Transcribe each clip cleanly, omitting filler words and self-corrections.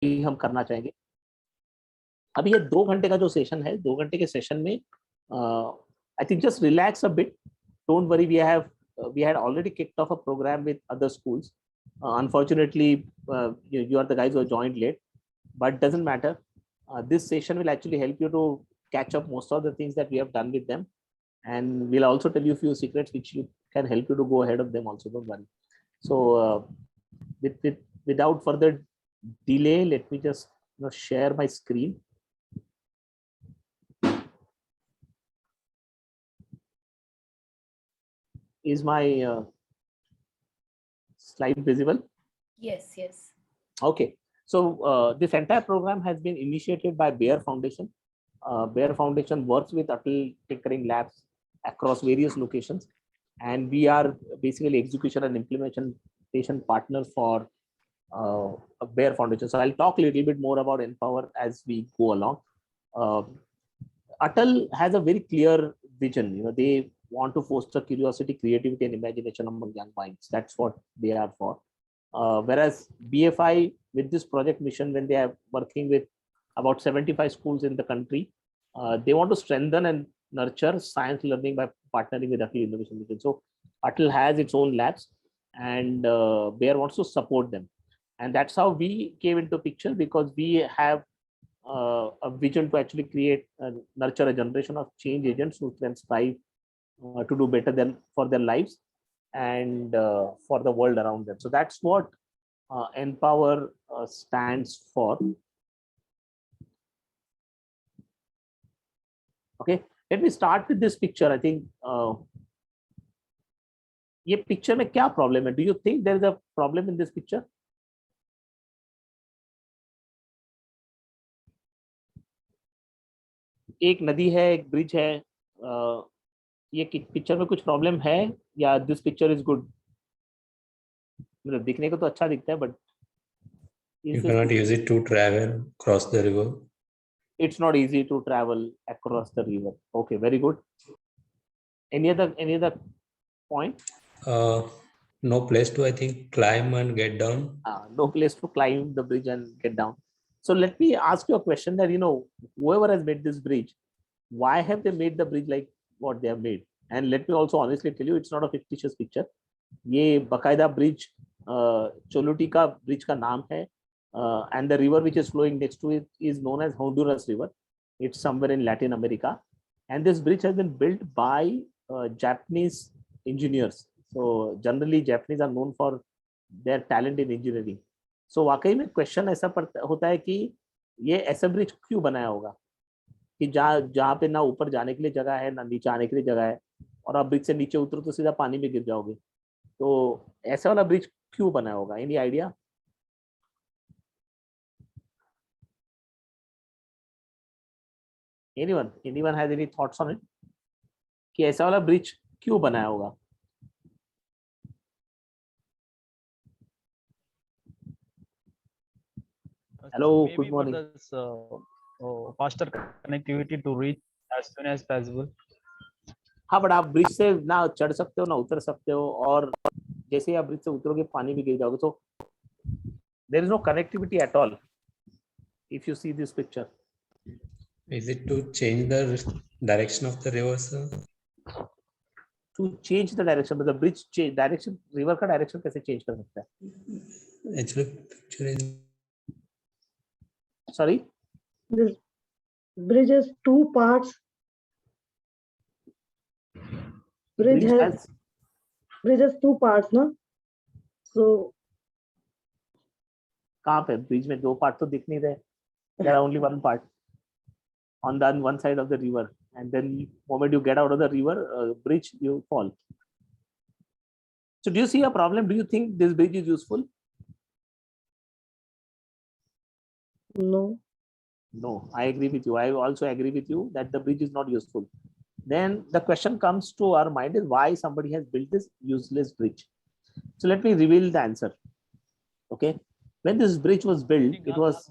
हम करना चाहेंगे। अभी ये 2 घंटे का जो सेशन है, 2 घंटे के सेशन में I think just relax a bit, don't worry, we had already kicked off a program with other schools. Unfortunately, you are the guys who have joined late, but doesn't matter. This session will actually help you to catch up most of the things that we have done with them, and we'll also tell you a few secrets which can help you to go ahead of them also, don't worry. So without further delay, let me just share my screen. Is my slide visible? Yes, yes. Okay. So this entire program has been initiated by Bayer Foundation. Bayer Foundation works with Atal Tinkering Labs across various locations, and we are basically execution and implementation partner for Bayer Foundation. So I'll talk a little bit more about Empower as we go along. Atal has a very clear vision. They want to foster curiosity, creativity, and imagination among young minds. That's what they are for. Whereas BFI, with this project mission, when they are working with about 75 schools in the country, they want to strengthen and nurture science learning by partnering with Atal Innovation Mission. So Atal has its own labs, and Bayer wants to support them. And that's how we came into picture, because we have a vision to actually create nurture a generation of change agents who can strive to do better than for their lives and for the world around them. So that's what Empower stands for. Okay, let me start with this picture. I think ये picture में क्या problem है? Do you think there is a problem in this picture? एक नदी है, एक bridge है, ये पिक्चर में कुछ प्रॉब्लम है या दिस पिक्चर इज गुड? मतलब दिखने को तो अच्छा दिखता है, but you cannot use it to travel across the river. It's not easy to travel across the river. Okay, very good. Any other point? No place to, I think, climb and get down. No place to climb the bridge and get down. So let me ask you a question that, whoever has made this bridge, why have they made the bridge like what they have made? And let me also honestly tell you, it's not a fictitious picture. ये बकायदा bridge चोलुटी का bridge का नाम है, and the river which is flowing next to it is known as Honduras River. It's somewhere in Latin America, and this bridge has been built by Japanese engineers. So generally Japanese are known for their talent in engineering. So वाकई में question ऐसा होता है कि ये ऐसा bridge क्यों बनाया होगा कि जहाँ पे ना ऊपर जाने के लिए जगह है, ना नीचे आने के लिए जगह है, और आप ब्रिज से नीचे उतरो तो सीधा पानी में गिर जाओगे. तो ऐसा वाला ब्रिज क्यों बनाया होगा? Any idea? anyone has any thoughts on it कि ऐसा वाला ब्रिज क्यों बनाया होगा? Hello, good morning. Faster connectivity to reach as soon as possible. हाँ, बट आप ब्रिज से ना चढ़ सकते हो ना उतर सकते हो, और जैसे ही आप ब्रिज से उतरोगे पानी में गिर जाओगे. तो there is no connectivity at all if you see this picture. Is it to change the direction of the river, sir? To change the direction, but the bridge change direction, river का direction कैसे change कर सकता है? Actually, picture is. Sorry? This bridge has two parts. Bridge has two parts, no? So कहाँ पे bridge में दो part तो दिख नहीं रहे? There are only one part on the one side of the river, and then moment you get out of the river bridge, you fall. So do you see a problem? Do you think this bridge is useful? no. No, I agree with you. I also agree with you that the bridge is not useful. Then the question comes to our mind is why somebody has built this useless bridge. So let me reveal the answer. Okay, when this bridge was built, it was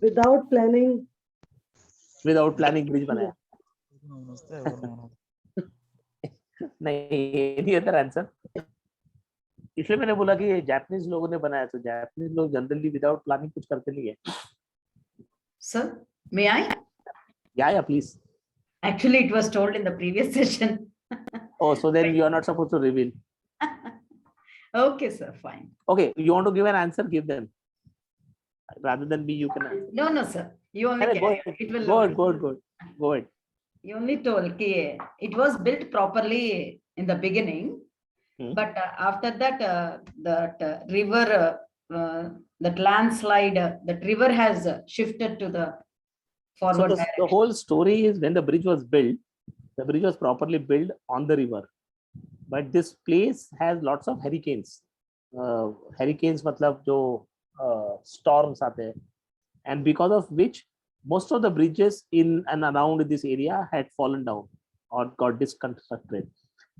Without planning. bridge बनाया. नहीं, any other answer? इसलिए मैंने बोला कि ये Japanese लोगों ने बनाया, तो जापानीज लोग जनरली विदाउट प्लानिंग कुछ करते नहीं है. Sir, may I? Yeah, please. Actually, it was told in the previous session. Oh, so then you are not supposed to reveal. Okay, sir, fine. Okay, you want to give an answer, give them. Rather than me, you can answer. No, sir. You only Go carry ahead, on. It will go look. ahead, go ahead. Go ahead. You only told कि it was built properly in the beginning, but after that, that river, that landslide, that river has shifted to the So forward the direction. whole story is when the bridge was built, the bridge was properly built on the river. But this place has lots of hurricanes. Hurricanes मतलब जो storms आते हैं, and because of which most of the bridges in and around this area had fallen down or got disconstructed.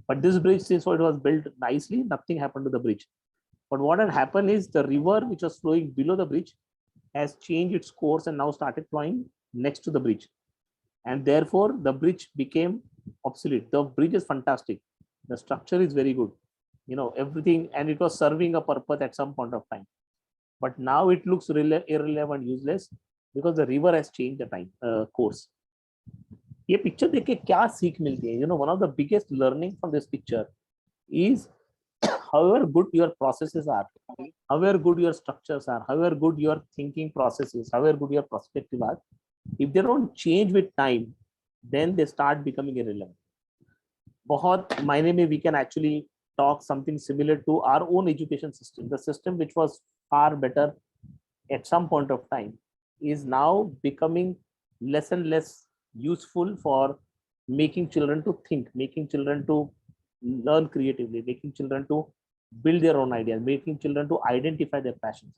But this bridge, since it was built nicely, nothing happened to the bridge. But what had happened is the river which was flowing below the bridge has changed its course and now started flowing next to the bridge. And therefore, the bridge became obsolete. The bridge is fantastic. The structure is very good. You know, everything, and it was serving a purpose at some point of time. But now it looks irrelevant, useless, because the river has changed the time course. ये picture देख के क्या सीख मिलती है? You know, one of the biggest learning from this picture is however good your processes are, however good your structures are, however good your thinking processes, however good your perspective are, if they don't change with time, then they start becoming irrelevant. बहुत मायने में we can actually talk something similar to our own education system. The system which was far better at some point of time is now becoming less and less useful for making children to think, making children to learn creatively, making children to build their own ideas, making children to identify their passions.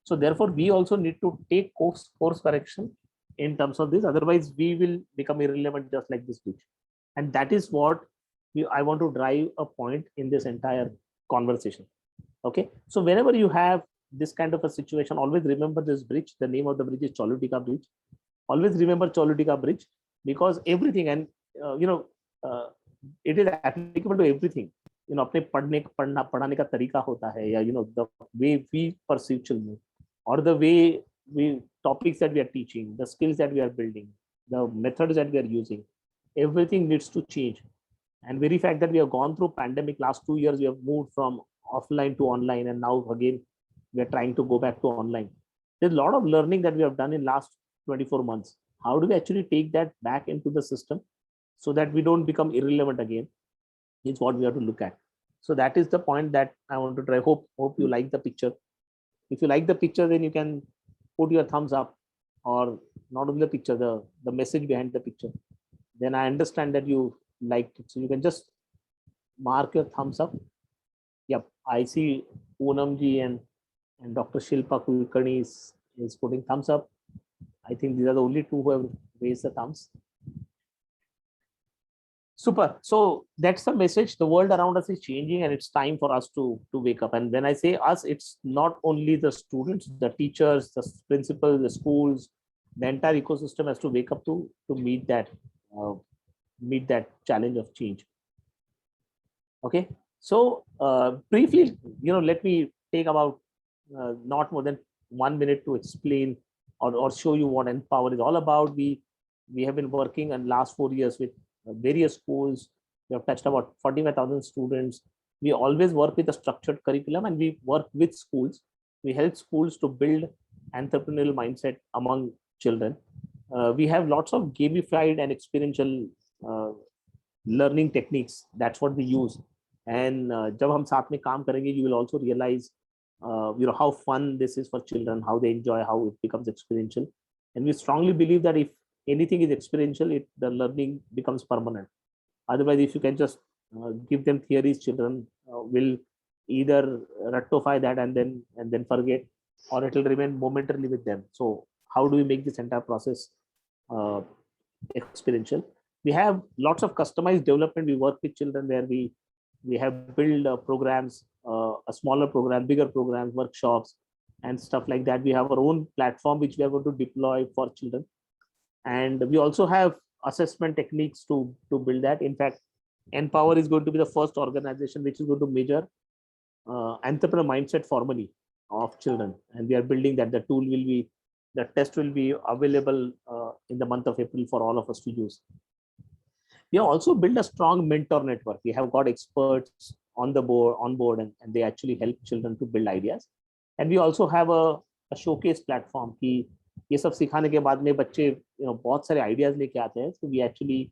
So therefore, we also need to take course correction in terms of this. Otherwise, we will become irrelevant just like this bridge. And that is what I want to drive a point in this entire conversation. Okay. So whenever you have this kind of a situation, always remember this bridge. The name of the bridge is Cholutika Bridge. Always remember Cholutika Bridge, because everything, and it is applicable to everything. You know, अपने पढ़ाने का तरीका होता है, या the way we perceive children, or the way we topics that we are teaching, the skills that we are building, the methods that we are using, everything needs to change. And very fact that we have gone through pandemic, last 2 years we have moved from offline to online, and now again we are trying to go back to online. There's a lot of learning that we have done in last 24 months. How do we actually take that back into the system so that we don't become irrelevant again, is what we have to look at. So that is the point that I want to try. Hope you like the picture. If you like the picture, then you can put your thumbs up, or not only the picture, the message behind the picture. Then I understand that you liked it. So you can just mark your thumbs up. Yep, I see Poonam ji and Dr. Shilpa Kulkarni is putting thumbs up. I think these are the only two who have raised the thumbs. Super. So that's the message. The world around us is changing, and it's time for us to wake up. And when I say us, it's not only the students, the teachers, the principals, the schools, the entire ecosystem has to wake up to meet that challenge of change. Okay. So briefly, let me take about not more than 1 minute to explain or show you what Empower is all about. We have been working in last 4 years with various schools. We have touched about 45,000 students. We always work with a structured curriculum, and we work with schools. We help schools to build entrepreneurial mindset among children. We have lots of gamified and experiential learning techniques. That's what we use. And जब हम साथ में काम करेंगे, you will also realize how fun this is for children, how they enjoy, how it becomes experiential. And we strongly believe that if anything is experiential, the learning becomes permanent. Otherwise, if you can just give them theories, children will either rectify that and then forget, or it will remain momentarily with them. So how do we make this entire process experiential? We have lots of customized development. We work with children where we have built programs, a smaller program, bigger programs, workshops, and stuff like that. We have our own platform which we are going to deploy for children. And we also have assessment techniques to build that. In fact, Empower is going to be the first organization which is going to measure entrepreneur mindset formally of children, and we are building that. The test will be available in the month of April for all of us to use. We have also built a strong mentor network. We have got experts on board, and they actually help children to build ideas. And we also have a showcase platform कि ये सब सिखाने के बाद में बच्चे बहुत सारे ideas लेके आते हैं. So we actually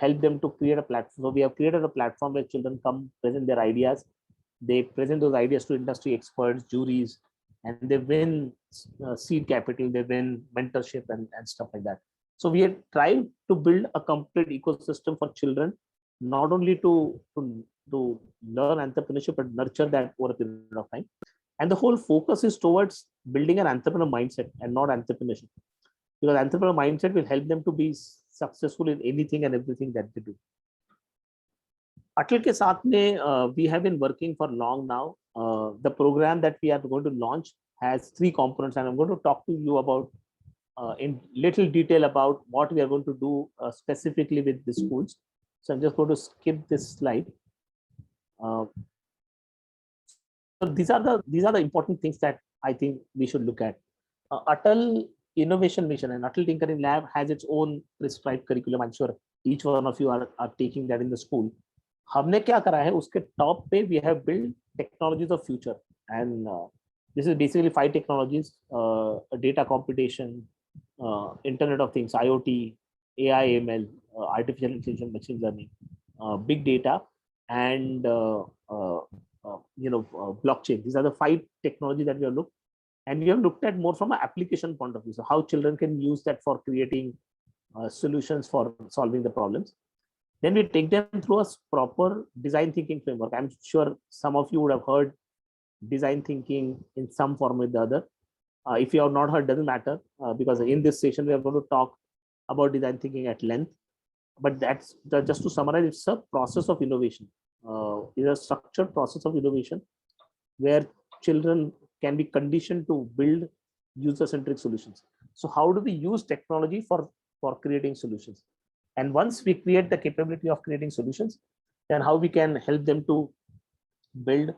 help them to create a platform. So we have created a platform where children come present their ideas. They present those ideas to industry experts, juries, and they win seed capital, they win mentorship and stuff like that. So we have tried to build a complete ecosystem for children, not only to learn entrepreneurship, but nurture that over a period of time. And the whole focus is towards building an entrepreneur mindset and not entrepreneurship, because entrepreneur mindset will help them to be successful in anything and everything that they do. Atal ke saath mein, we have been working for long now. The program that we are going to launch has 3 components, and I'm going to talk to you about in little detail about what we are going to do specifically with the schools. So I'm just going to skip this slide. So these are the important things that I think we should look at. Atal Innovation Mission and Atal Tinkering Lab has its own prescribed curriculum. I'm sure each one of you are taking that in the school. हमने क्या करा है उसके top पे we have built technologies of future, and this is basically 5 technologies: data computation, Internet of Things, IoT, AI, ML, artificial intelligence, machine learning, big data, and blockchain. These are the 5 technologies that we have looked, and we have looked at more from an application point of view. So how children can use that for creating solutions for solving the problems. Then we take them through a proper design thinking framework. I'm sure some of you would have heard design thinking in some form or the other. If you have not heard, doesn't matter, because in this session we are going to talk about design thinking at length. But that's just to summarize, it's a process of innovation. It's a structured process of innovation where children can be conditioned to build user-centric solutions. So how do we use technology for creating solutions? And once we create the capability of creating solutions, then how we can help them to build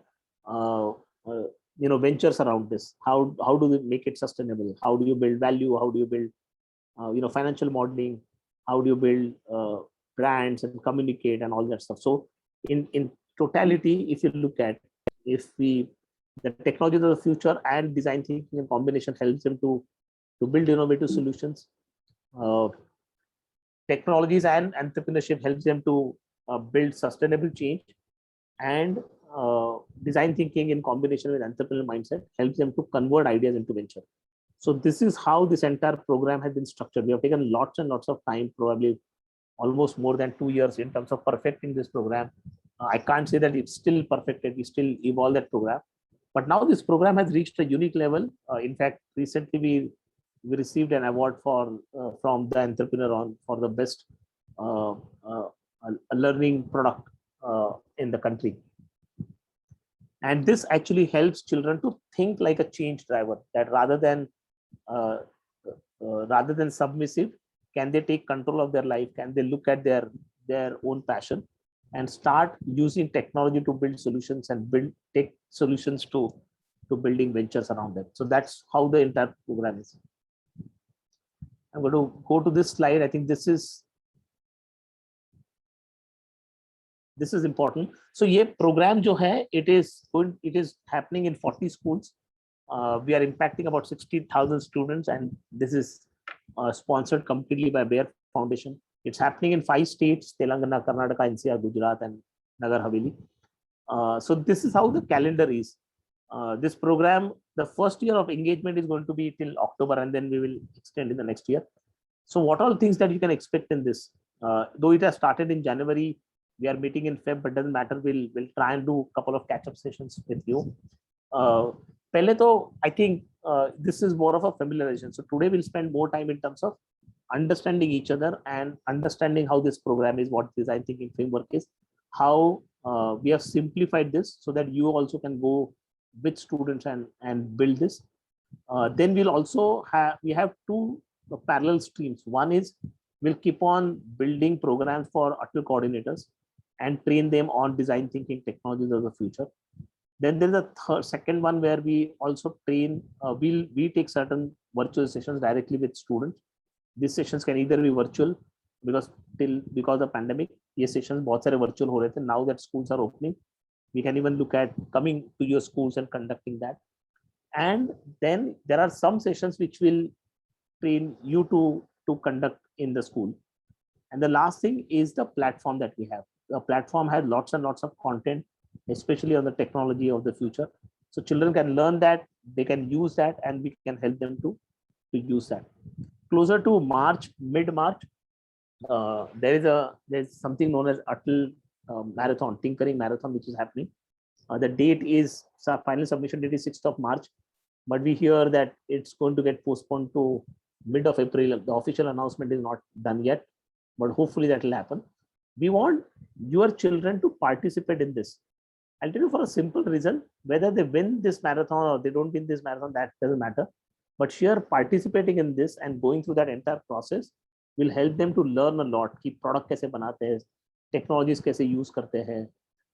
ventures around this. How do we make it sustainable? How do you build value? How do you build financial modeling? How do you build brands and communicate and all that stuff? So in totality, if you look at, the technologies of the future and design thinking in combination helps them to build innovative solutions. Technologies and entrepreneurship helps them to build sustainable change, and design thinking in combination with entrepreneurial mindset helps them to convert ideas into venture. So this is how this entire program has been structured. We have taken lots and lots of time, probably almost more than 2 years, in terms of perfecting this program. I can't say that it's still perfected. We still evolve that program, but now this program has reached a unique level. In fact, recently we received an award from the entrepreneur for the best learning product in the country. And this actually helps children to think like a change driver, that rather than submissive, can they take control of their life? Can they look at their own passion and start using technology to build solutions and take solutions to building ventures around them? So that's how the entire program is. I'm going to go to this slide. I think this is important. So ये program जो है, it is happening in 40 schools. We are impacting about 60,000 students, and this is sponsored completely by Bear Foundation. It's happening in 5 states: Telangana, Karnataka, NCR, Gujarat, and Nagar Haveli. So this is how the calendar is. This program, the first year of engagement is going to be till October, and then we will extend in the next year. So what all things that you can expect in this? Though it has started in January, we are meeting in Feb, but doesn't matter. We'll try and do a couple of catch-up sessions with you. Pehle to, I think this is more of a familiarization. So today we'll spend more time in terms of understanding each other and understanding how this program is, what design thinking framework is, how we have simplified this so that you also can go with students and build this. Then we'll also have 2 parallel streams. One is we'll keep on building programs for Atal coordinators and train them on design thinking technologies of the future. Then there's a second one where we also train, we take certain virtual sessions directly with students. These sessions can either be virtual because of pandemic, ये sessions बहुत सारे virtual हो रहे थे. Now that schools are opening, we can even look at coming to your schools and conducting that. And then there are some sessions which will train you to conduct in the school. And the last thing is the platform that we have. The platform has lots and lots of content, especially on the technology of the future. So children can learn that, they can use that, and we can help them to use that. Closer to March, mid-March, there's something known as Untitled Marathon, Tinkering Marathon, which is happening. The date is, final submission date is 6th of March, but we hear that it's going to get postponed to mid of April. The official announcement is not done yet, but hopefully that will happen. We want your children to participate in this. I'll tell you for a simple reason, whether they win this marathon or they don't win this marathon, that doesn't matter. But sheer participating in this and going through that entire process will help them to learn a lot. कि product कैसे बनाते हैं, technologies कैसे use करते हैं,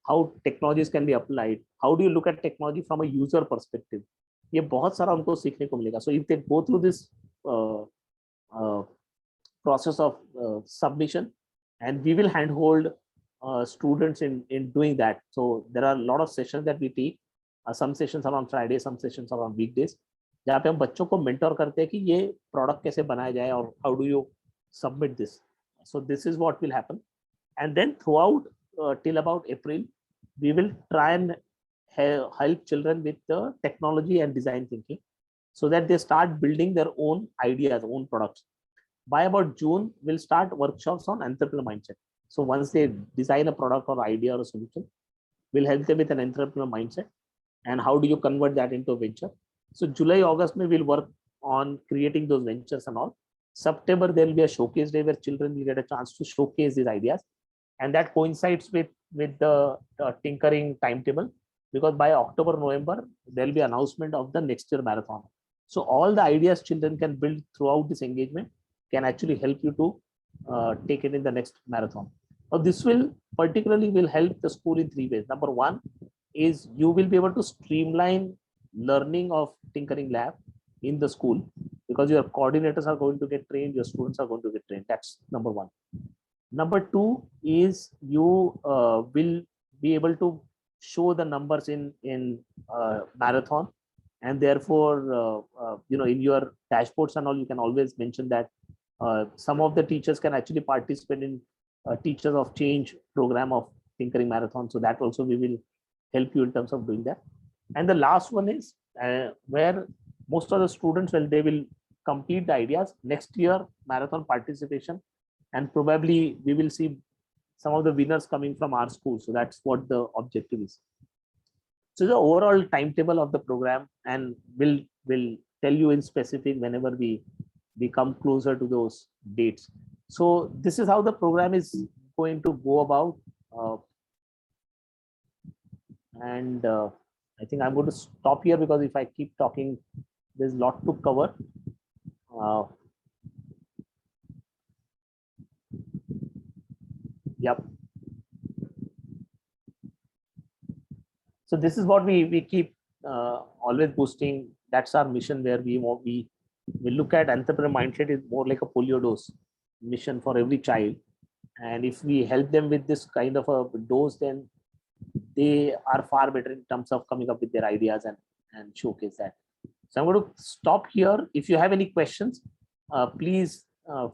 how technologies can be applied, how do you look at technology from a user perspective. ये बहुत सारा उनको सीखने को मिलेगा. So if they go through this process of submission, and we will handhold students in doing that. So there are a lot of sessions that we take. Some sessions are on Friday, some sessions are on weekdays, जहाँ पे हम बच्चों को mentor करते हैं कि ये product कैसे बनाया जाए और how do you submit this. So this is what will happen. And then throughout till about April, we will try and help children with the technology and design thinking so that they start building their own ideas, own products. By about June, we'll start workshops on entrepreneurial mindset. So once they design a product or idea or a solution, we'll help them with an entrepreneurial mindset and how do you convert that into a venture. So July, August, we'll work on creating those ventures and all. September, there will be a showcase day where children will get a chance to showcase these ideas. And that coincides with the tinkering timetable, because by October, November, there will be announcement of the next year marathon. So all the ideas children can build throughout this engagement can actually help you to take it in the next marathon. Now this will particularly help the school in 3 ways. Number one is you will be able to streamline learning of tinkering lab in the school, because your coordinators are going to get trained, your students are going to get trained. That's number one. Number two is you will be able to show the numbers in marathon, and therefore in your dashboards and all, you can always mention that some of the teachers can actually participate in Teachers of Change program of Tinkering Marathon. So that also we will help you in terms of doing that. And the last one is where most of the students, well, they will complete the ideas. Next year marathon participation, and probably we will see some of the winners coming from our school. So that's what the objective is. So the overall timetable of the program, and we'll tell you in specific whenever we come closer to those dates. So this is how the program is going to go about. I think I'm going to stop here, because if I keep talking, there's a lot to cover. Yep. So this is what we keep always boosting. That's our mission, where we look at entrepreneur mindset is more like a polio dose mission for every child. And if we help them with this kind of a dose, then they are far better in terms of coming up with their ideas and showcase that. So I'm going to stop here. If you have any questions, please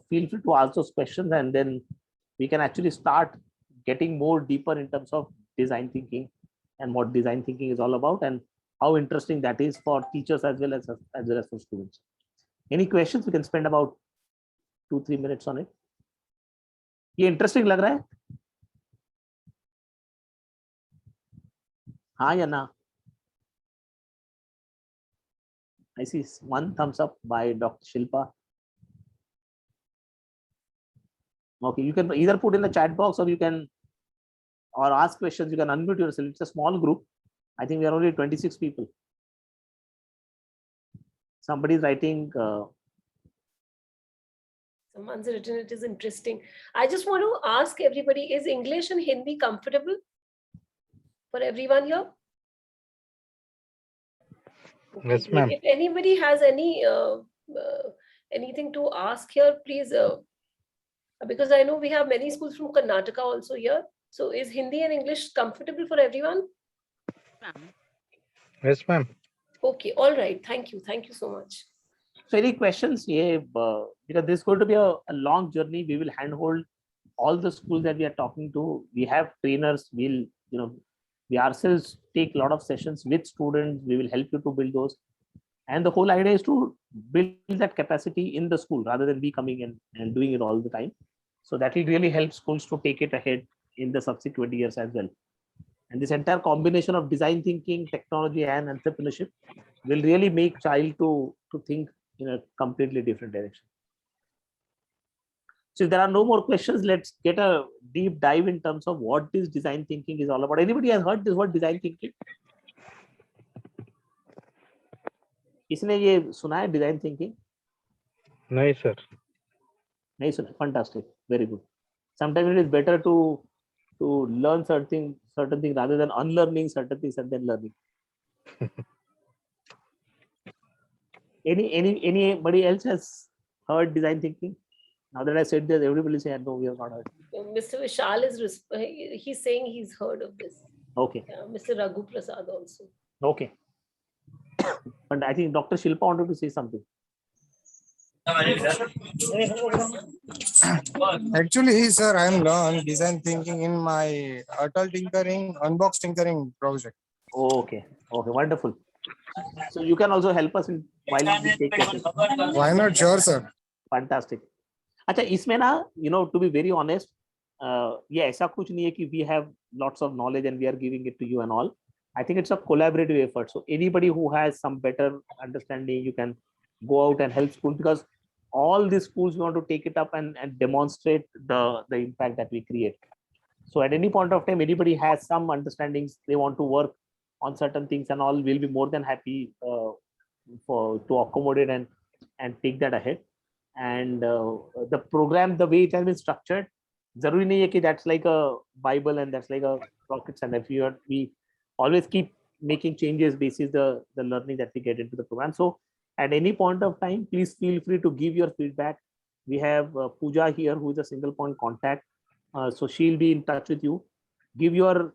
feel free to ask those questions, and then we can actually start getting more deeper in terms of design thinking and what design thinking is all about, and how interesting that is for teachers as well as for students. Any questions? We can spend about 2-3 minutes on it. ये interesting लग रहा है? हाँ या ना? I see one thumbs up by Dr. Shilpa. Okay, you can either put in the chat box, or you can ask questions. You can unmute yourself. It's a small group. I think we are only 26 people. Somebody's writing. Someone's written it is interesting. I just want to ask everybody, is English and Hindi comfortable for everyone here? Yes, Okay. ma'am. If anybody has anything to ask here, please, because I know we have many schools from Karnataka also here. So is Hindi and English comfortable for everyone? Yes, ma'am. Okay, all right. Thank you. Thank you so much. So any questions? Yeah, because this is going to be a long journey. We will handhold all the schools that we are talking to. We have trainers. We ourselves take a lot of sessions with students. We will help you to build those. And the whole idea is to build that capacity in the school rather than we coming in and doing it all the time. So that will really help schools to take it ahead in the subsequent years as well. And this entire combination of design thinking, technology, and entrepreneurship will really make child to think in a completely different direction. So if there are no more questions, let's get a deep dive in terms of what this design thinking is all about. Anybody has heard this word design thinking? इसने ये सुना है design thinking? No, sir. नहीं सुना. Fantastic. Very good. Sometimes it is better to learn certain things rather than unlearning certain things and then learning. Anybody else has heard design thinking? Now that I said this, everybody say, no, we have not heard. Mr. Vishal is he's saying he's heard of this. Okay. Yeah, Mr. Raghu Prasad also. Okay. But I think Dr. Shilpa wanted to say something. Actually, sir, I am learning design thinking in my unbox tinkering project. Okay. Okay. Wonderful. So you can also help us in while we take questions. Why not? Sure, sir. Fantastic. अच्छा इसमें ना to be very honest, ये ऐसा कुछ नहीं है कि we have lots of knowledge and we are giving it to you and all. I think it's a collaborative effort. So anybody who has some better understanding, you can go out and help schools, because all these schools want to take it up and demonstrate the impact that we create. So at any point of time, anybody has some understandings, they want to work on certain things and all, will be more than happy to accommodate and take that ahead. And the program, the way it has been structured, zaruri nahi hai ki that's like a Bible and that's like a rocket science. We always keep making changes basis the learning that we get into the program. So at any point of time, please feel free to give your feedback. We have Pooja here, who is a single point contact. So she'll be in touch with you. Give your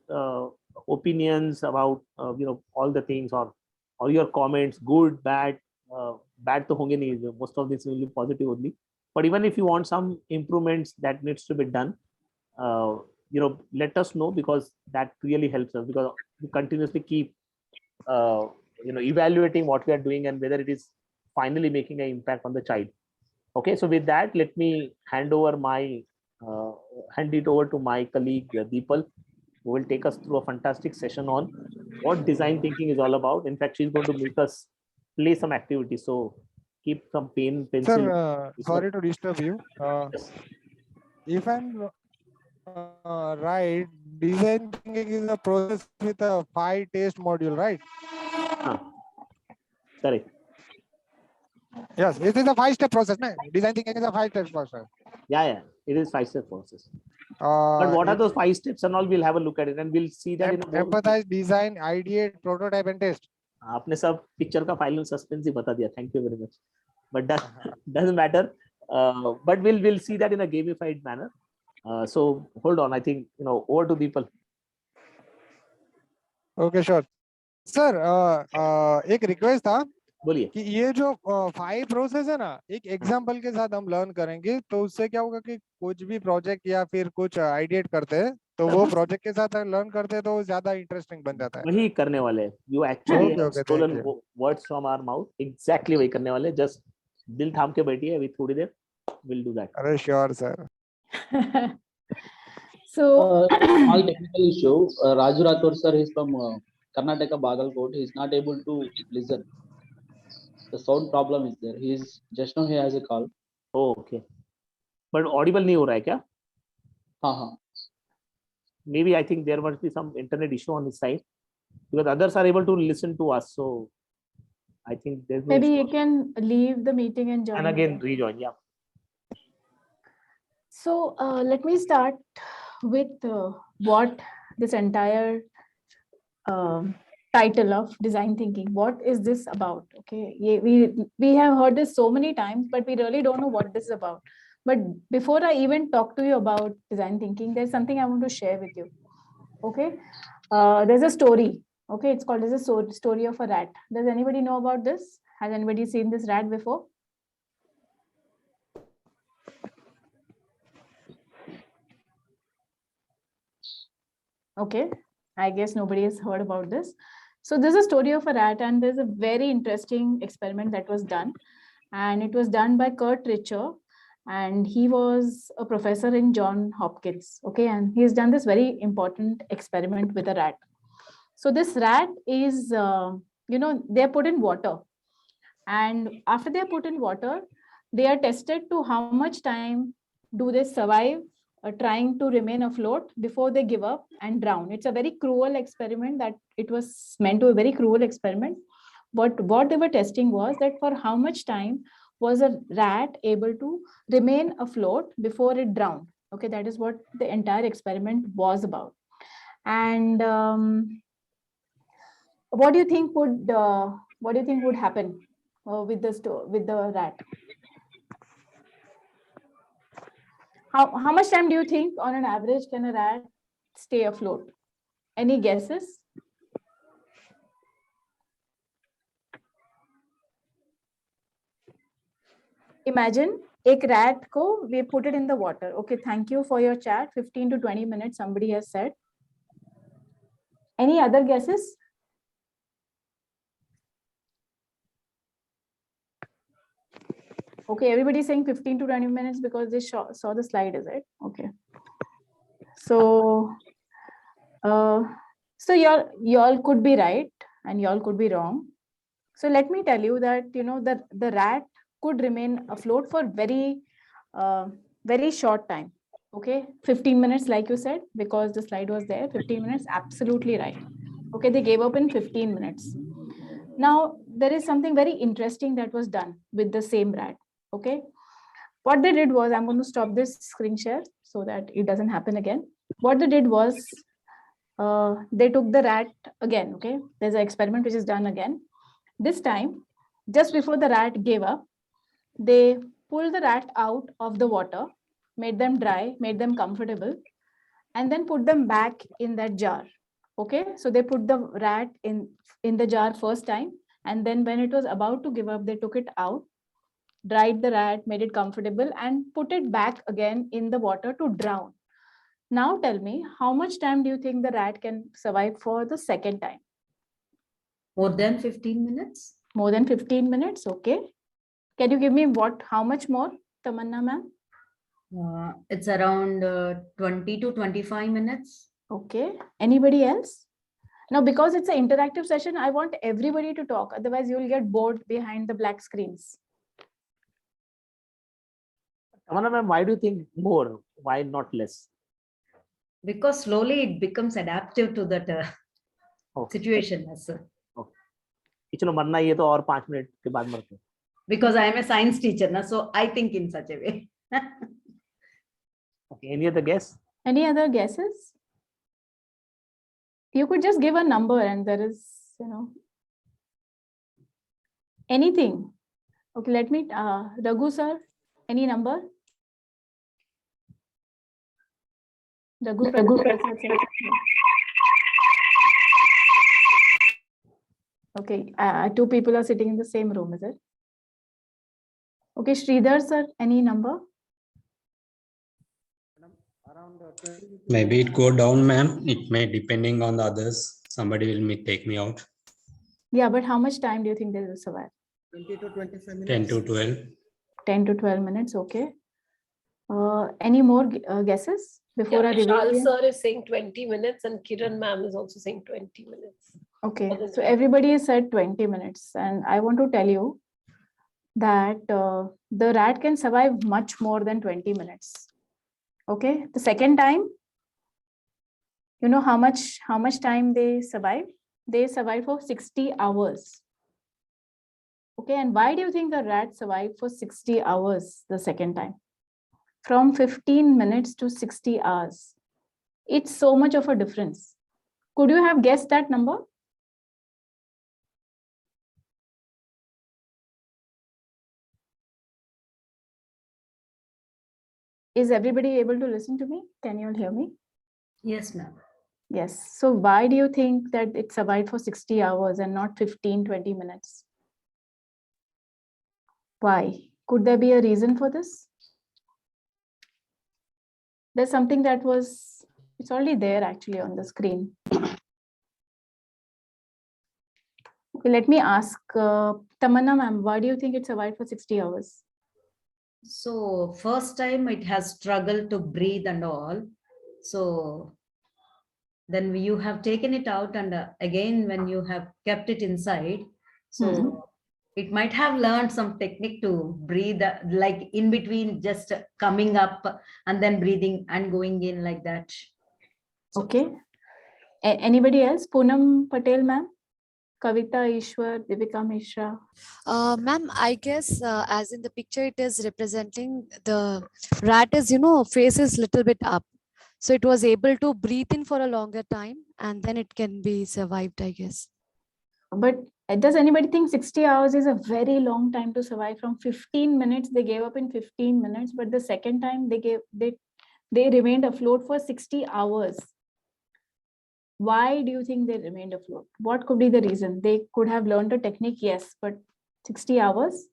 opinions about all the things, or your comments, good, bad. Bad to honge nahi, most of this will be positive only. But even if you want some improvements that needs to be done, let us know, because that really helps us, because we continuously keep evaluating what we are doing and whether it is finally making an impact on the child. Okay, so with that, let me hand it over to my colleague Deepal, who will take us through a fantastic session on what design thinking is all about. In fact, she's going to make us play some activities. So keep some pen, pencil. Sir, sorry to disturb you. Yes. If I'm right, design thinking is a process with a 5 test module, right? Correct. Yes, it is a 5-step process. No? Design thinking is a 5-step process. Yeah, it is 5-step process. But what are those 5 steps and all? We'll have a look at it and we'll see that. Empathize, design, ideate, prototype, and test. आपने सब picture का final suspense ही बता दिया. Thank you very much. But that doesn't matter. But we'll see that in a gamified manner. So hold on. I think over to Deepal. Okay, sure. Sir, एक request था. बोलिए. कि ये जो 5 process है ना, एक एग्जांपल के साथ हम लर्न करेंगे, तो उससे क्या होगा कि कुछ भी प्रोजेक्ट या फिर कुछ आइडिएट करते हैं, तो वो प्रोजेक्ट के साथ लर्न करते हैं, तो ज्यादा इंटरेस्टिंग बन जाता है. वही करने वाले. You actually stolen words from our mouth. Exactly वही करने वाले. Just दिल थाम के बैठिए. We थोड़ी देर we'll do that. अरे sure sir. So small technical issue. Raju Rathore sir is from Karnataka, Bagalkot. He is not able to listen. The sound problem is there. He is just now he has a call. Oh, okay. But audible नहीं हो रहा है क्या? हाँ. Maybe I think there must be some internet issue on his side, because others are able to listen to us. So I think there's no maybe issue. you can leave the meeting and join. And again rejoin. Yeah. So let me start with what this entire title of design thinking. What is this about? Okay, we have heard this so many times, but we really don't know what this is about. But before I even talk to you about design thinking, there's something I want to share with you. Okay, there's a story. Okay, it's called as a story of a rat. Does anybody know about this? Has anybody seen this rat before? Okay, I guess nobody has heard about this. So there's a story of a rat, and there's a very interesting experiment that was done, and it was done by Kurt Richer, and he was a professor in John Hopkins. Okay, and he's done this very important experiment with a rat. So this rat is, they're put in water, and after they're put in water, they are tested to how much time do they survive trying to remain afloat before they give up and drown. It's a very cruel experiment, that it was meant to be a very cruel experiment. But what they were testing was that for how much time was a rat able to remain afloat before it drowned. Okay, that is what the entire experiment was about. And what do you think would happen with the rat? How much time do you think on an average can a rat stay afloat? Any guesses? Imagine एक rat को we put it in the water. Okay, thank you for your chat. 15 to 20 minutes somebody has said. Any other guesses? Okay, everybody is saying 15 to 20 minutes because they saw the slide, is it? Okay. So, y'all could be right and y'all could be wrong. So let me tell you that, the rat could remain afloat for very short time. Okay, 15 minutes, like you said, because the slide was there, 15 minutes, absolutely right. Okay, they gave up in 15 minutes. Now, there is something very interesting that was done with the same rat. Okay, what they did was, I'm going to stop this screen share so that it doesn't happen again. What they did was, they took the rat again. Okay, there's an experiment which is done again. This time, just before the rat gave up, they pulled the rat out of the water, made them dry, made them comfortable, and then put them back in that jar. Okay, so they put the rat in the jar first time, and then when it was about to give up, they took it out, dried the rat, made it comfortable, and put it back again in the water to drown. Now tell me, how much time do you think the rat can survive for the second time? More than 15 minutes? More than 15 minutes, okay. Can you give me how much more, Tamanna ma'am? It's around 20 to 25 minutes. Okay, anybody else? Now, because it's an interactive session, I want everybody to talk, otherwise you will get bored behind the black screens. Tamanna ma'am, why do you think more? Why not less? Because slowly it becomes adaptive to that situation. Yes, sir. चलो मरना ही है तो और 5 minute के बाद मरते हैं. Because I am a science teacher, so I think in such a way. Okay, any other guess? Any other guesses? You could just give a number and there is, anything. Okay, let me, Raghu sir, any number? Raghu. Okay, 2 people are sitting in the same room, is it? Okay, Sridhar sir, any number? Maybe it go down, ma'am. It may, depending on the others. Somebody will take me out. Yeah, but how much time do you think they will survive? 20 to 25 minutes. 10 to 12. 10 to 12 minutes, okay. Any more guesses before I reveal? Vishal sir is saying 20 minutes and Kiran ma'am is also saying 20 minutes. Okay, so everybody has said 20 minutes, and I want to tell you that the rat can survive much more than 20 minutes. Okay, the second time, you know how much time they survive? They survive for 60 hours. Okay, and why do you think a rat survived for 60 hours the second time? From 15 minutes to 60 hours. It's so much of a difference. Could you have guessed that number? Is everybody able to listen to me? Can you all hear me? Yes, ma'am. Yes. So why do you think that it survived for 60 hours and not 15, 20 minutes? Why? Could there be a reason for this? There's something that was, it's already there actually on the screen. Okay, let me ask Tamanna ma'am, why do you think it survived for 60 hours? So first time it has struggled to breathe and all. So then you have taken it out, and again when you have kept it inside, so it might have learned some technique to breathe, like in between, just coming up and then breathing and going in like that. So, okay. Anybody else? Poonam Patel ma'am? Kavita Ishwar, Devika Mishra. Ma'am, I guess as in the picture, it is representing the rat is, face is little bit up. So it was able to breathe in for a longer time and then it can be survived, I guess. But does anybody think 60 hours is a very long time to survive? From 15 minutes, they gave up in 15 minutes, but the second time they remained afloat for 60 hours. Why do you think they remained afloat? What could be the reason? They could have learned a technique, yes, but 60 hours?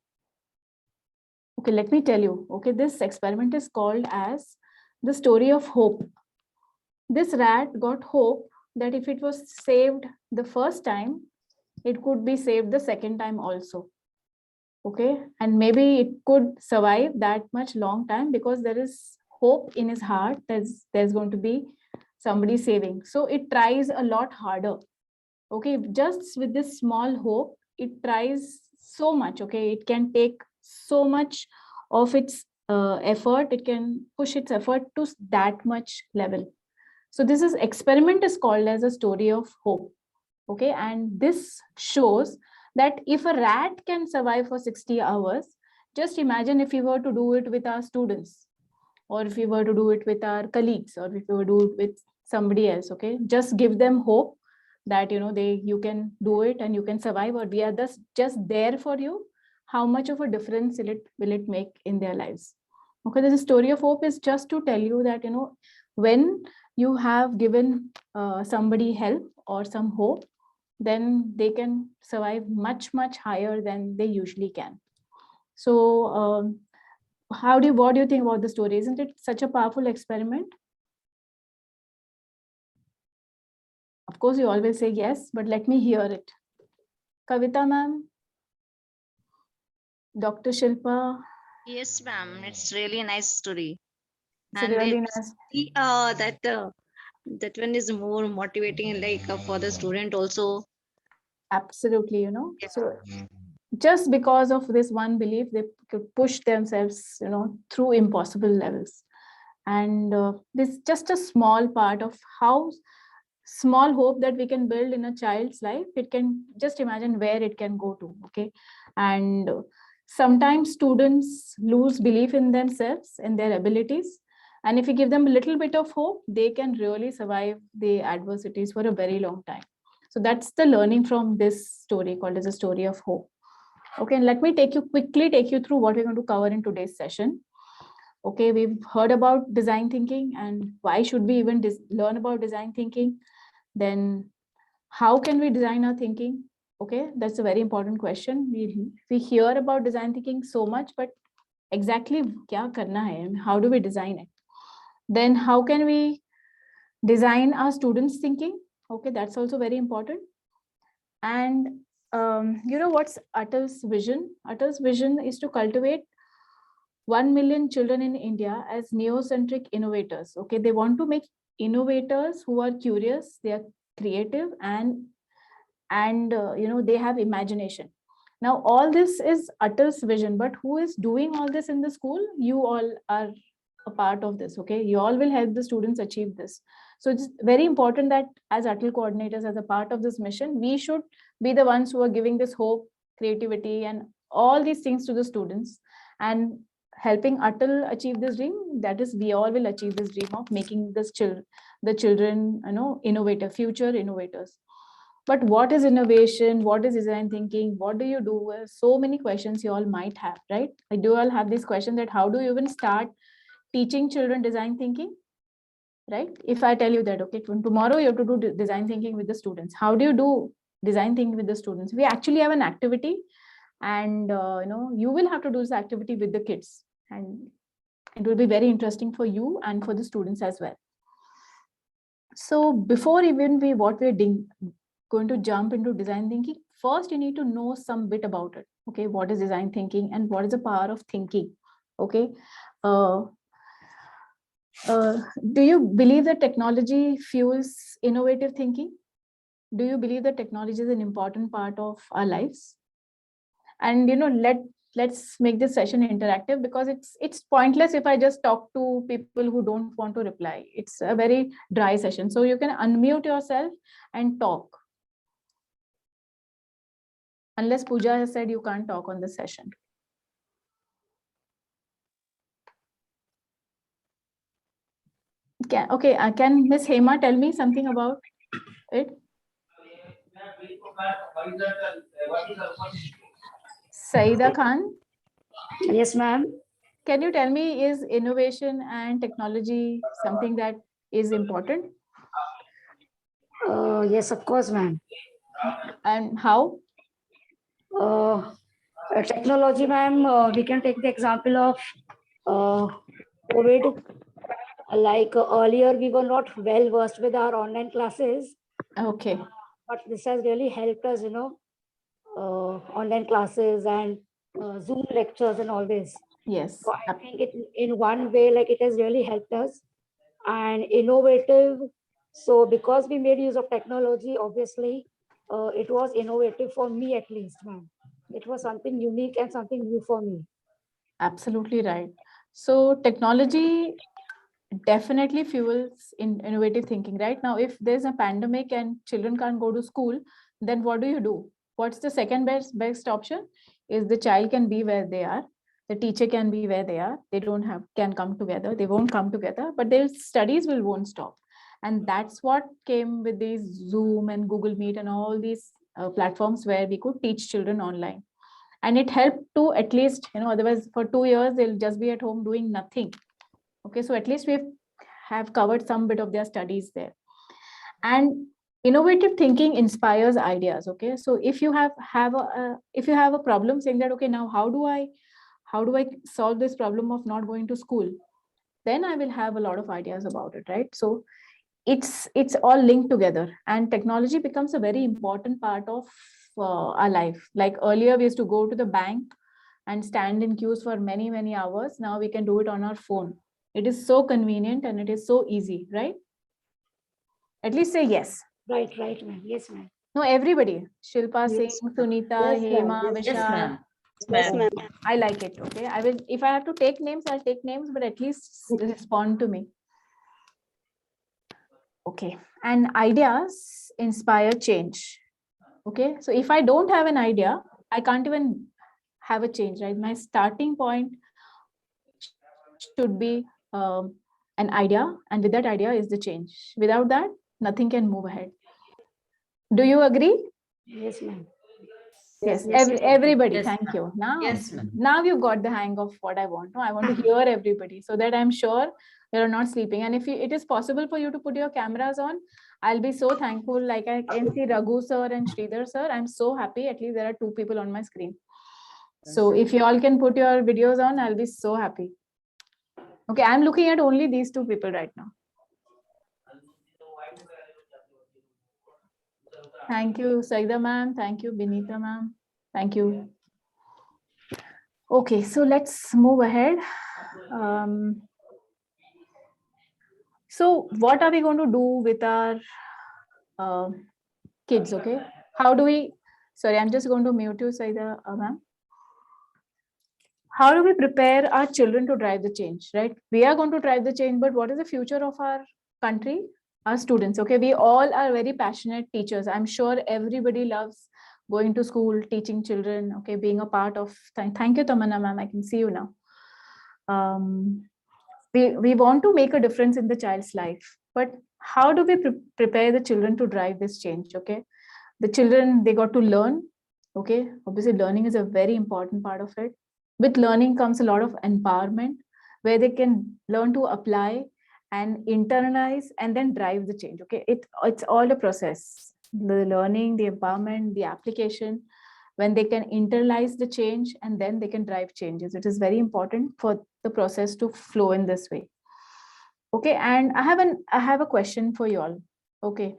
Okay, let me tell you. Okay, this experiment is called as the story of hope. This rat got hope that if it was saved the first time, it could be saved the second time also. Okay, and maybe it could survive that much long time because there is hope in his heart. There's going to be somebody saving. So it tries a lot harder. Okay, just with this small hope, it tries so much. Okay, it can take so much of its effort. It can push its effort to that much level. So this experiment is called as a story of hope. Okay, and this shows that if a rat can survive for 60 hours, just imagine if we were to do it with our students, or if we were to do it with our colleagues, or if we were to do it with somebody else. Okay, just give them hope that you can do it and you can survive, or we are just there for you. How much of a difference will it make in their lives? Okay, this story of hope is just to tell you that when you have given somebody help or some hope, then they can survive much higher than they usually can. So what do you think about the story? Isn't it such a powerful experiment? Of course you always say yes, but let me hear it. Kavita ma'am, Dr. Shilpa. Yes, ma'am. It's really a nice story. It's And really it's nice. that one is more motivating, like for the student also. Absolutely, so just because of this one belief, they could push themselves, through impossible levels. And this is just a small part of how small hope that we can build in a child's life. It can just imagine where it can go to. Okay, and sometimes students lose belief in themselves and their abilities, and if you give them a little bit of hope, they can really survive the adversities for a very long time. So that's the learning from this story, called as a story of hope. Okay, and let me quickly take you through what we're going to cover in today's session. Okay, we've heard about design thinking and why should we even learn about design thinking. Then how can we design our thinking? Okay, that's a very important question. We hear about design thinking so much, but exactly kya karna hai and how do we design it? Then how can we design our students' thinking? Okay, that's also very important. And what's Atal's vision? Atal's vision is to cultivate 1 million children in India as neocentric innovators. Okay, they want to make innovators who are curious, they are creative, and they have imagination. Now, all this is Atal's vision, but who is doing all this in the school? You all are a part of this. Okay, you all will help the students achieve this. So it's very important that as Atal coordinators, as a part of this mission, we should be the ones who are giving this hope, creativity, and all these things to the students, and helping Atal achieve this dream. That is, we all will achieve this dream of making the children, innovative, future innovators. But what is innovation? What is design thinking? What do you do? So many questions you all might have, right? I do all have this question that how do you even start teaching children design thinking, right? If I tell you that, okay, tomorrow you have to do design thinking with the students. How do you do design thinking with the students? We actually have an activity, and you will have to do this activity with the kids, and it will be very interesting for you and for the students as well. So before even we're going to jump into design thinking, first you need to know some bit about it. Okay, what is design thinking and what is the power of thinking? Okay, do you believe that technology fuels innovative thinking? Do you believe that technology is an important part of our lives? And let's make this session interactive, because it's pointless if I just talk to people who don't want to reply. It's a very dry session. So you can unmute yourself and talk. Unless Pooja has said you can't talk on this session. Okay, can Miss Hema tell me something about it? Saida Khan? Yes, ma'am. Can you tell me, is innovation and technology something that is important? Yes, of course, ma'am. And how? Technology, ma'am, we can take the example of COVID. Like earlier, we were not well versed with our online classes. Okay. But this has really helped us, online classes and Zoom lectures and all this. Yes. So I think it in one way, like it has really helped us. And innovative. So because we made use of technology, obviously, it was innovative for me at least, ma'am. It was something unique and something new for me. Absolutely right. So technology definitely fuels innovative thinking. Right now, if there's a pandemic and children can't go to school, then what do? What's the second best option? Is the child can be where they are, the teacher can be where they are, they can come together, they won't come together, but their studies won't stop. And that's what came with these Zoom and Google Meet and all these platforms where we could teach children online. And it helped to at least, otherwise for 2 years, they'll just be at home doing nothing. Okay, so at least we have covered some bit of their studies there. And innovative thinking inspires ideas. Okay, so if you have a problem saying that, okay, now how do I solve this problem of not going to school, then I will have a lot of ideas about it, right? So it's all linked together, and technology becomes a very important part of our life. Like earlier, we used to go to the bank and stand in queues for many hours. Now we can do it on our phone. It is so convenient and it is so easy, right? At least say yes. Right, ma'am. Yes, ma'am. No, everybody. Shilpa Singh, Sunita, Yes, Hema, ma'am. Vishal. Yes, ma'am. Yes, ma'am. I like it. Okay, I will. If I have to take names, I'll take names, but at least respond to me. Okay, and ideas inspire change. Okay, so if I don't have an idea, I can't even have a change, right? My starting point should be an idea, and with that idea is the change. Without that, nothing can move ahead. Do you agree? Yes, ma'am. Yes, everybody. Yes, thank you. ma'am. Now you got the hang of what I want. No, I want to hear everybody so that I'm sure you're not sleeping. And if it is possible for you to put your cameras on, I'll be so thankful. Like I can see Raghu sir and Sridhar sir. I'm so happy. At least there are 2 people on my screen. So if you all can put your videos on, I'll be so happy. Okay, I'm looking at only these 2 people right now. Thank you, Saida ma'am. Thank you, Binita ma'am. Thank you. Okay, so let's move ahead. So what are we going to do with our kids? Okay, how do we? Sorry, I'm just going to mute you, Saida ma'am. How do we prepare our children to drive the change, right? We are going to drive the change, but what is the future of our country? Our students. Okay, we all are very passionate teachers. I'm sure everybody loves going to school, teaching children, okay, being a part of. Thank you, Tamanna ma'am. I can see you now. We want to make a difference in the child's life, but how do we prepare the children to drive this change? Okay, the children, they got to learn. Okay, obviously learning is a very important part of it. With learning comes a lot of empowerment. where they can learn to apply and internalize and then drive the change. Okay, it's all a process, the learning, the empowerment, the application. When they can internalize the change and then they can drive changes, it is very important for the process to flow in this way. Okay, and I have a question for you all. Okay,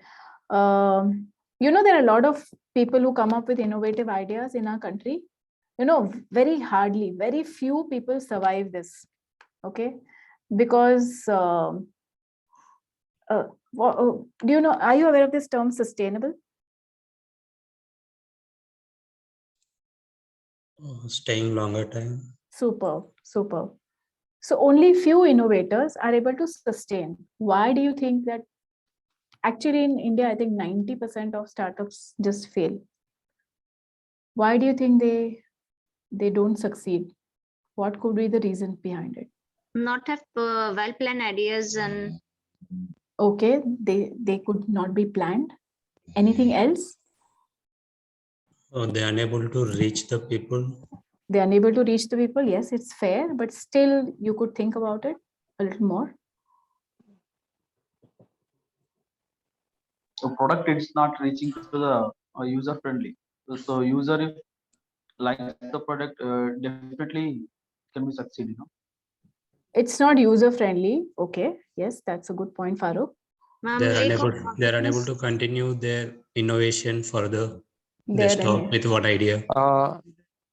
there are a lot of people who come up with innovative ideas in our country. Very few people survive this. Okay, because do you know? Are you aware of this term, sustainable? Staying longer time. Super. So only few innovators are able to sustain. Why do you think that? Actually, in India, I think 90% of startups just fail. Why do you think they don't succeed? What could be the reason behind it? Not have well-planned ideas and. Okay, they could not be planned. Anything else? They are unable to reach the people. They are unable to reach the people. Yes, it's fair, but still you could think about it a little more. So product it's not reaching to the user friendly. So user if likes the product, definitely can be succeed. It's not user friendly. Okay, yes, that's a good point, Farooq. They're unable to continue their innovation further. They They're stop with what idea?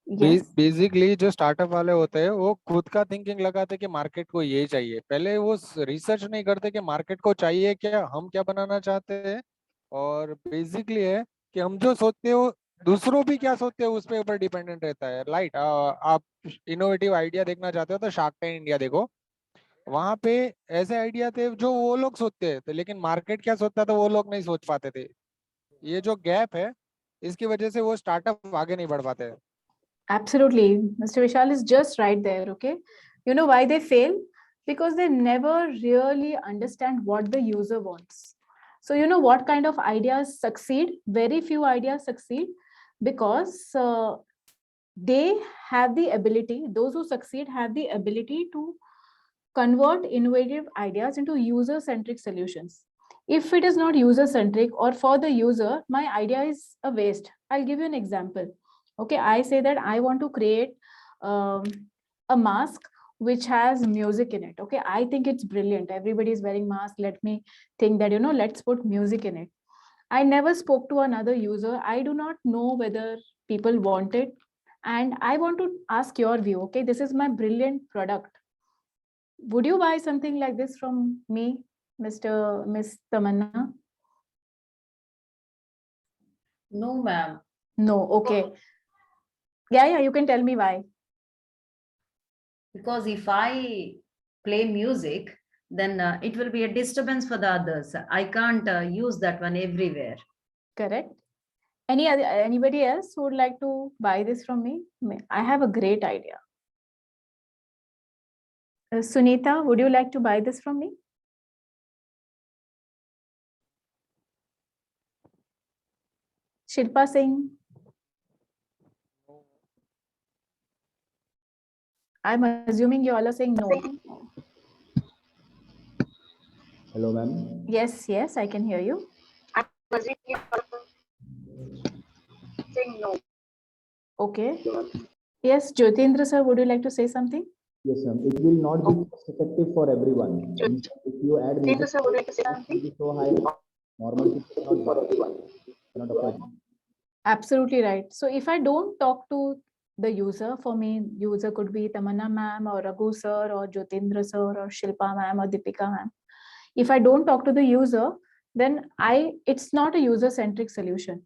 Yes. Basically जो startup वाले होते हैं वो खुद का thinking लगाते कि market को ये चाहिए, पहले वो रिसर्च नहीं करते कि मार्केट को चाहिए क्या, हम क्या बनाना चाहते हैं। और बेसिकली है कि हम जो सोचते हो दूसरों भी क्या सोचते हैं उस पे ऊपर डिपेंडेंट रहता है। राइट, आप इनोवेटिव आइडिया देखना चाहते हो तो शार्क टैंक इंडिया देखो, वहां पे ऐसे आइडिया थे जो वो लोग सोचते थे लेकिन मार्केट क्या सोचता था वो लोग नहीं सोच पाते थे। ये जो गैप है इसकी वजह से वो स्टार्टअप आगे नहीं बढ़ पाते। Absolutely, Mr. Vishal is just right there. Okay, you know why they fail? Because they never really understand what the user wants. So you know what kind of ideas succeed? Very few ideas succeed because they have the ability, those who succeed have the ability to convert innovative ideas into user-centric solutions. If it is not user-centric or for the user, my idea is a waste. I'll give you an example. Okay, I say that I want to create a mask which has music in it. Okay, I think it's brilliant. Everybody is wearing mask. Let me think that, let's put music in it. I never spoke to another user. I do not know whether people want it. And I want to ask your view. Okay, this is my brilliant product. Would you buy something like this from me, Miss Tamanna? No, ma'am. No, okay. Yeah, you can tell me why. Because if I play music, then it will be a disturbance for the others. I can't use that one everywhere. Correct. Anybody else who would like to buy this from me? I have a great idea. Sunita, would you like to buy this from me? Shilpa Singh. I'm assuming you all are saying no. Hello, ma'am. Yes, I can hear you. I'm assuming you all saying no. Okay. Yes, Jyotindra sir, would you like to say something? Yes, ma'am. It will not be cost effective for everyone. If you add music, Sir, would you like to say it will something? be so high. Normal people cannot everyone. Cannot afford. Absolutely right. So if I don't talk to the user, for me, user could be Tamanna ma'am or Raghu sir or Jyotindra sir or Shilpa ma'am or Deepika ma'am. If I don't talk to the user, then it's not a user-centric solution.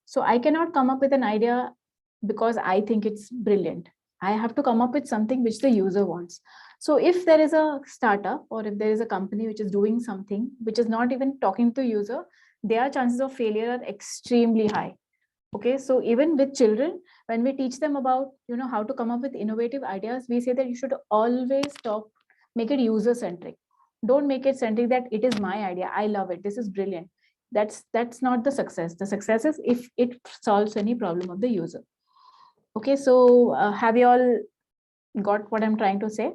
So I cannot come up with an idea because I think it's brilliant. I have to come up with something which the user wants. So if there is a startup or if there is a company which is doing something which is not even talking to the user, their chances of failure are extremely high. Okay, so even with children, when we teach them about how to come up with innovative ideas, we say that you should always make it user-centric. Don't make it centric that it is my idea, I love it, this is brilliant. That's not the success. The success is if it solves any problem of the user. Okay, so have you all got what I'm trying to say?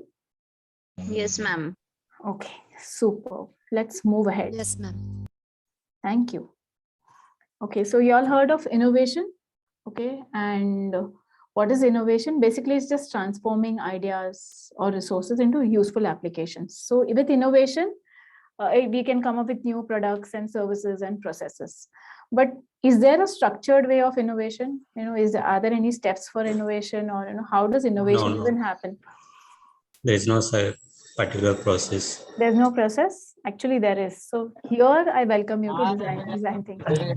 Yes, ma'am. Okay, super. Let's move ahead. Yes, ma'am. Thank you. Okay, so you all heard of innovation? Okay, and what is innovation? Basically, it's just transforming ideas or resources into useful applications. So with innovation, we can come up with new products and services and processes. But is there a structured way of innovation? Are there any steps for innovation, or how does innovation No. even happen? There is no particular process. There's no process. Actually, there is. So here I welcome you to design thinking.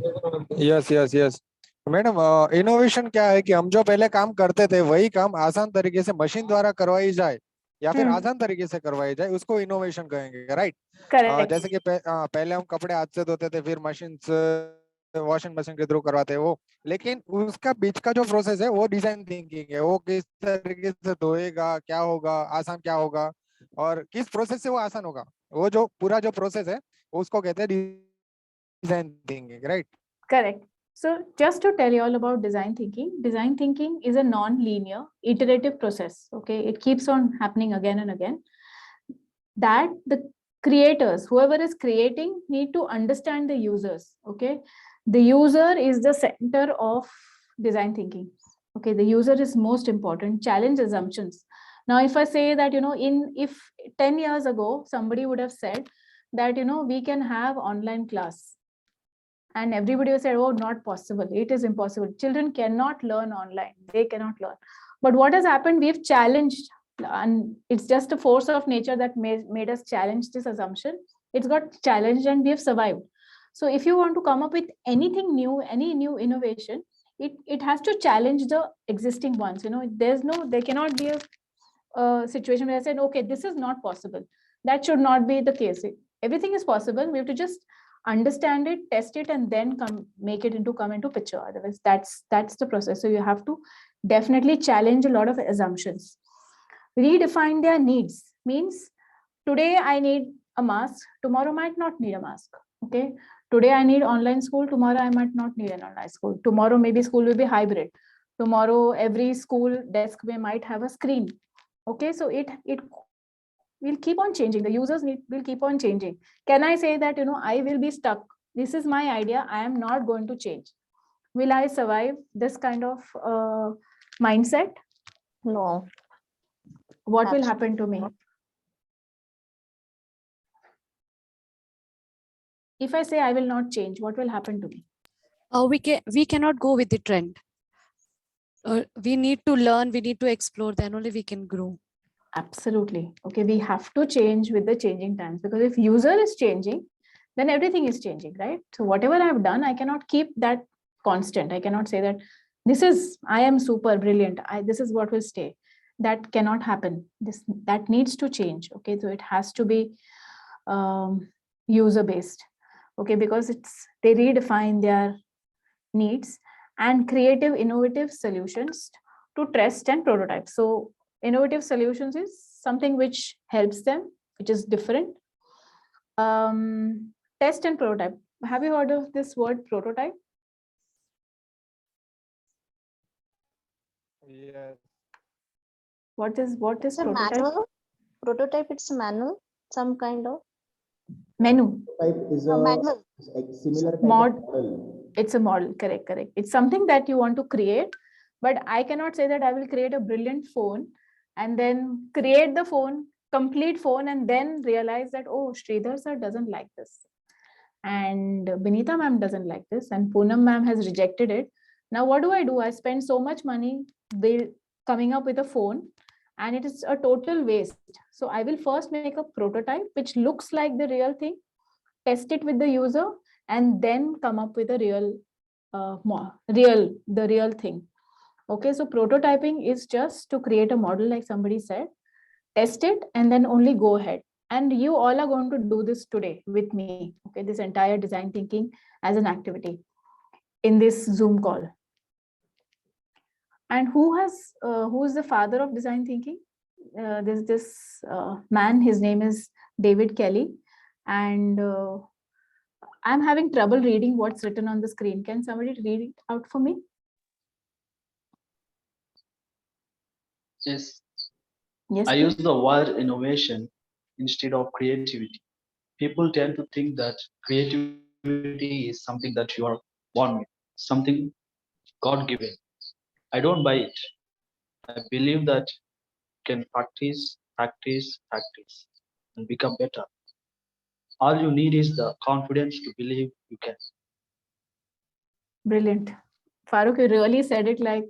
Yes madam innovation क्या है कि हम जो पहले काम करते थे वही काम आसान तरीके से मशीन द्वारा करवाई जाए या फिर आसान तरीके से करवाई जाए, उसको इनोवेशन कहेंगे, राइट? जैसे कि पहले हम कपड़े हाथ से धोते थे, फिर मशीन वॉशिंग मशीन के थ्रू करवाते हैं वो, लेकिन उसका बीच का जो प्रोसेस है वो डिजाइन थिंकिंग है। वो किस तरीके से धोएगा, क्या होगा, आसान क्या होगा और किस प्रोसेस से वो आसान होगा, वो जो पूरा जो प्रोसेस है उसको कहते हैं design thinking, right? Correct. So just to tell you all about design thinking is a non-linear iterative process. Okay, it keeps on happening again and again. That the creators, whoever is creating, need to understand the users. Okay, the user is the center of design thinking. Okay, the user is most important. Challenge assumptions. Now, if I say that, if 10 years ago somebody would have said that, we can have online class, and everybody said, oh, not possible, it is impossible, children cannot learn online, they cannot learn. But what has happened, we've challenged, and it's just a force of nature that made us challenge this assumption. It's got challenged and we have survived. So if you want to come up with anything new, any new innovation, it has to challenge the existing ones. There cannot be a situation where I said, okay, this is not possible. That should not be the case. Everything is possible. We have to just understand it, test it, and then come into picture. Otherwise, that's the process. So you have to definitely challenge a lot of assumptions. Redefine their needs means today I need a mask, tomorrow might not need a mask. Okay, today I need online school, tomorrow I might not need an online school. Tomorrow maybe school will be hybrid. Tomorrow every school desk might have a screen. Okay, so it will keep on changing. The users will keep on changing. Can I say that, I will be stuck? This is my idea. I am not going to change. Will I survive this kind of mindset? No. What will happen to me? If I say I will not change, what will happen to me? We cannot go with the trend. We need to learn, we need to explore, then only we can grow. Absolutely. Okay, we have to change with the changing times, because if user is changing, then everything is changing, right? So whatever I've done, I cannot keep that constant. I cannot say that I am super brilliant, this is what will stay. That cannot happen. That needs to change. Okay, so it has to be user based. Okay, because they redefine their needs and creative, innovative solutions to test and prototype. So innovative solutions is something which helps them, which is different. Test and prototype. Have you heard of this word prototype? Yes. What is It's a prototype? manual. Prototype, it's a manual, some kind of Menu. Type is a manual. similar type Mod. of model. It's a model. Correct. It's something that you want to create, but I cannot say that I will create a brilliant phone and then create the complete phone, and then realize that, oh, Sridhar sir doesn't like this, and Benita ma'am doesn't like this, and Poonam ma'am has rejected it. Now what do? I spend so much money coming up with a phone, and it is a total waste. So I will first make a prototype which looks like the real thing, test it with the user, and then come up with a real thing. Okay, so prototyping is just to create a model, like somebody said, test it, and then only go ahead. And you all are going to do this today with me. Okay, this entire design thinking as an activity in this Zoom call. And who is the father of design thinking? This man, his name is David Kelly, and I'm having trouble reading what's written on the screen. Can somebody read it out for me? Yes. Yes, I please. use the word innovation instead of creativity. People tend to think that creativity is something that you are born with, something God given. I don't buy it. I believe that you can practice, and become better. All you need is the confidence to believe you can. Brilliant. Farooq, you really said it like,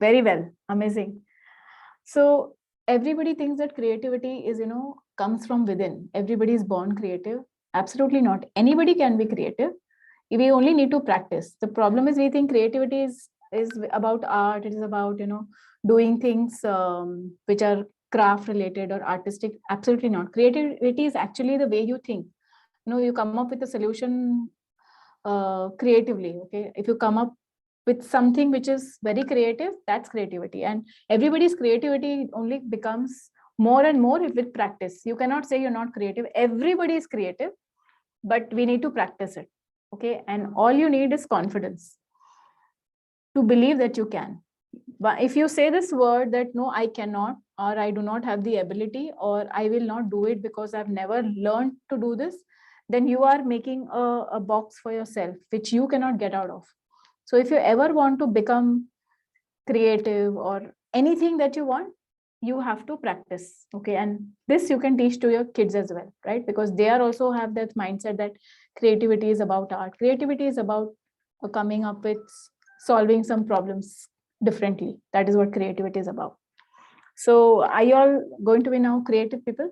very well. Amazing. So everybody thinks that creativity is, comes from within. Everybody is born creative. Absolutely not. Anybody can be creative. We only need to practice. The problem is we think creativity is about art. It is about, doing things which are craft related or artistic. Absolutely not. Creativity is actually the way you think. You come up with a solution creatively. Okay. If you come up with something which is very creative, that's creativity. And everybody's creativity only becomes more and more with practice. You cannot say you're not creative. Everybody is creative, but we need to practice it. Okay. And all you need is confidence to believe that you can. But if you say this word that no, I cannot, or I do not have the ability, or I will not do it because I've never learned to do this, then you are making a box for yourself, which you cannot get out of. So if you ever want to become creative or anything that you want, you have to practice. Okay. And this you can teach to your kids as well, right? Because they are also have that mindset that creativity is about art. Creativity is about coming up with solving some problems differently. That is what creativity is about. So are you all going to be now creative people?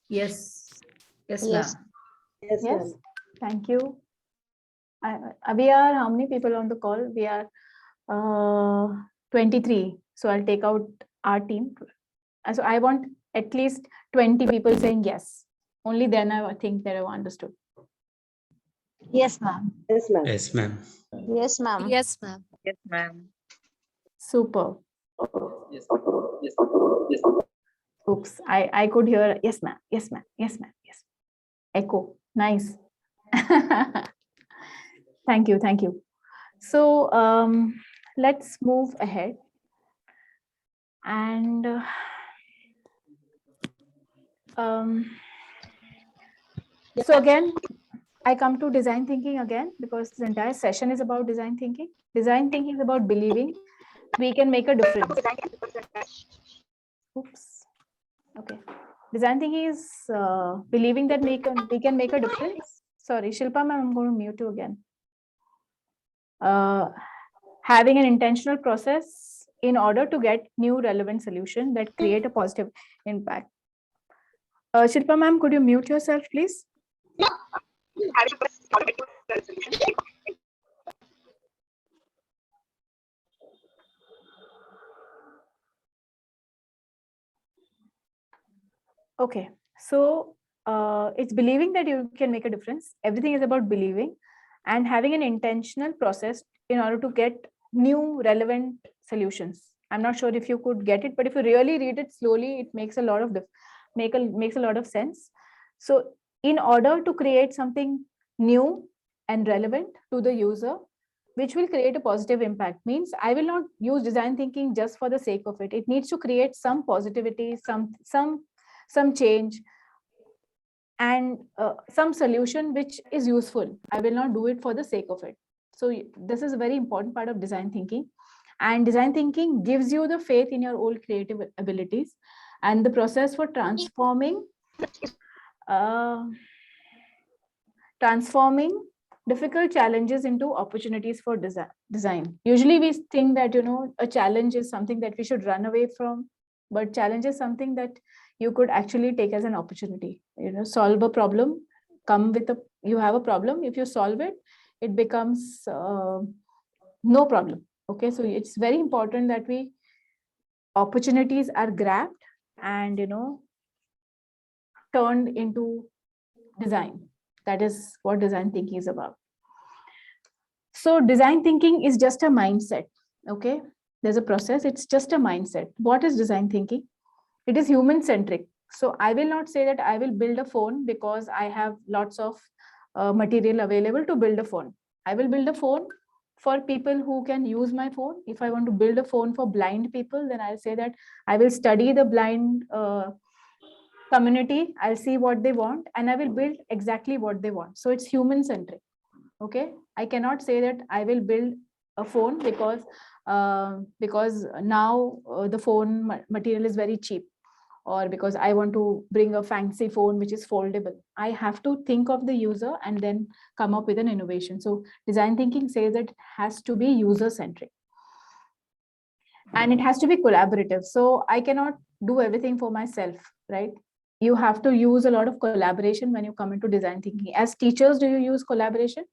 Yes. Yes, Yes. ma'am. Yes, Yes. ma'am. Thank you. We are how many people on the call? We are 23. So I'll take out our team. So I want at least 20 people saying yes. Only then I think that I've understood. Yes, ma'am. Yes, ma'am. Yes, ma'am. Yes, ma'am. Yes, ma'am. Yes, ma'am. Super. Yes. Oops. I could hear yes, ma'am. Yes, ma'am. Yes, ma'am. Yes. Echo. Nice. Thank you. Thank you. So let's move ahead. And so again, I come to design thinking again, because the entire session is about design thinking. Design thinking is about believing we can make a difference. Oops. Okay. Design thinking is believing that we can make a difference. Sorry, Shilpa ma'am, I'm going to mute you again. Having an intentional process in order to get new relevant solution that create a positive impact. Shilpa ma'am, could you mute yourself, please? Okay, so it's believing that you can make a difference. Everything is about believing and having an intentional process in order to get new relevant solutions. I'm not sure if you could get it, but if you really read it slowly, it makes a lot of makes a lot of sense. So in order to create something new and relevant to the user, which will create a positive impact, means I will not use design thinking just for the sake of it. It needs to create some positivity, some change, and some solution which is useful. I will not do it for the sake of it. So this is a very important part of design thinking. And design thinking gives you the faith in your own creative abilities and the process for transforming difficult challenges into opportunities for design. Usually we think that, a challenge is something that we should run away from, but challenge is something that you could actually take as an opportunity. Solve a problem, you have a problem. If you solve it, it becomes no problem. Okay, so it's very important that opportunities are grabbed and, turned into design. That is what design thinking is about. So design thinking is just a mindset. Okay, there's a process. It's just a mindset. What is design thinking? It is human centric. So I will not say that I will build a phone because I have lots of material available to build a phone. I will build a phone for people who can use my phone. If I want to build a phone for blind people, then I'll say that I will study the blind community. I'll see what they want and I will build exactly what they want. So it's human centric. Okay, I cannot say that I will build a phone because now the phone material is very cheap, or because I want to bring a fancy phone which is foldable. I have to think of the user and then come up with an innovation. So design thinking says that it has to be user centric and it has to be collaborative. So I cannot do everything for myself, right? You have to use a lot of collaboration when you come into design thinking. As teachers, do you use collaboration?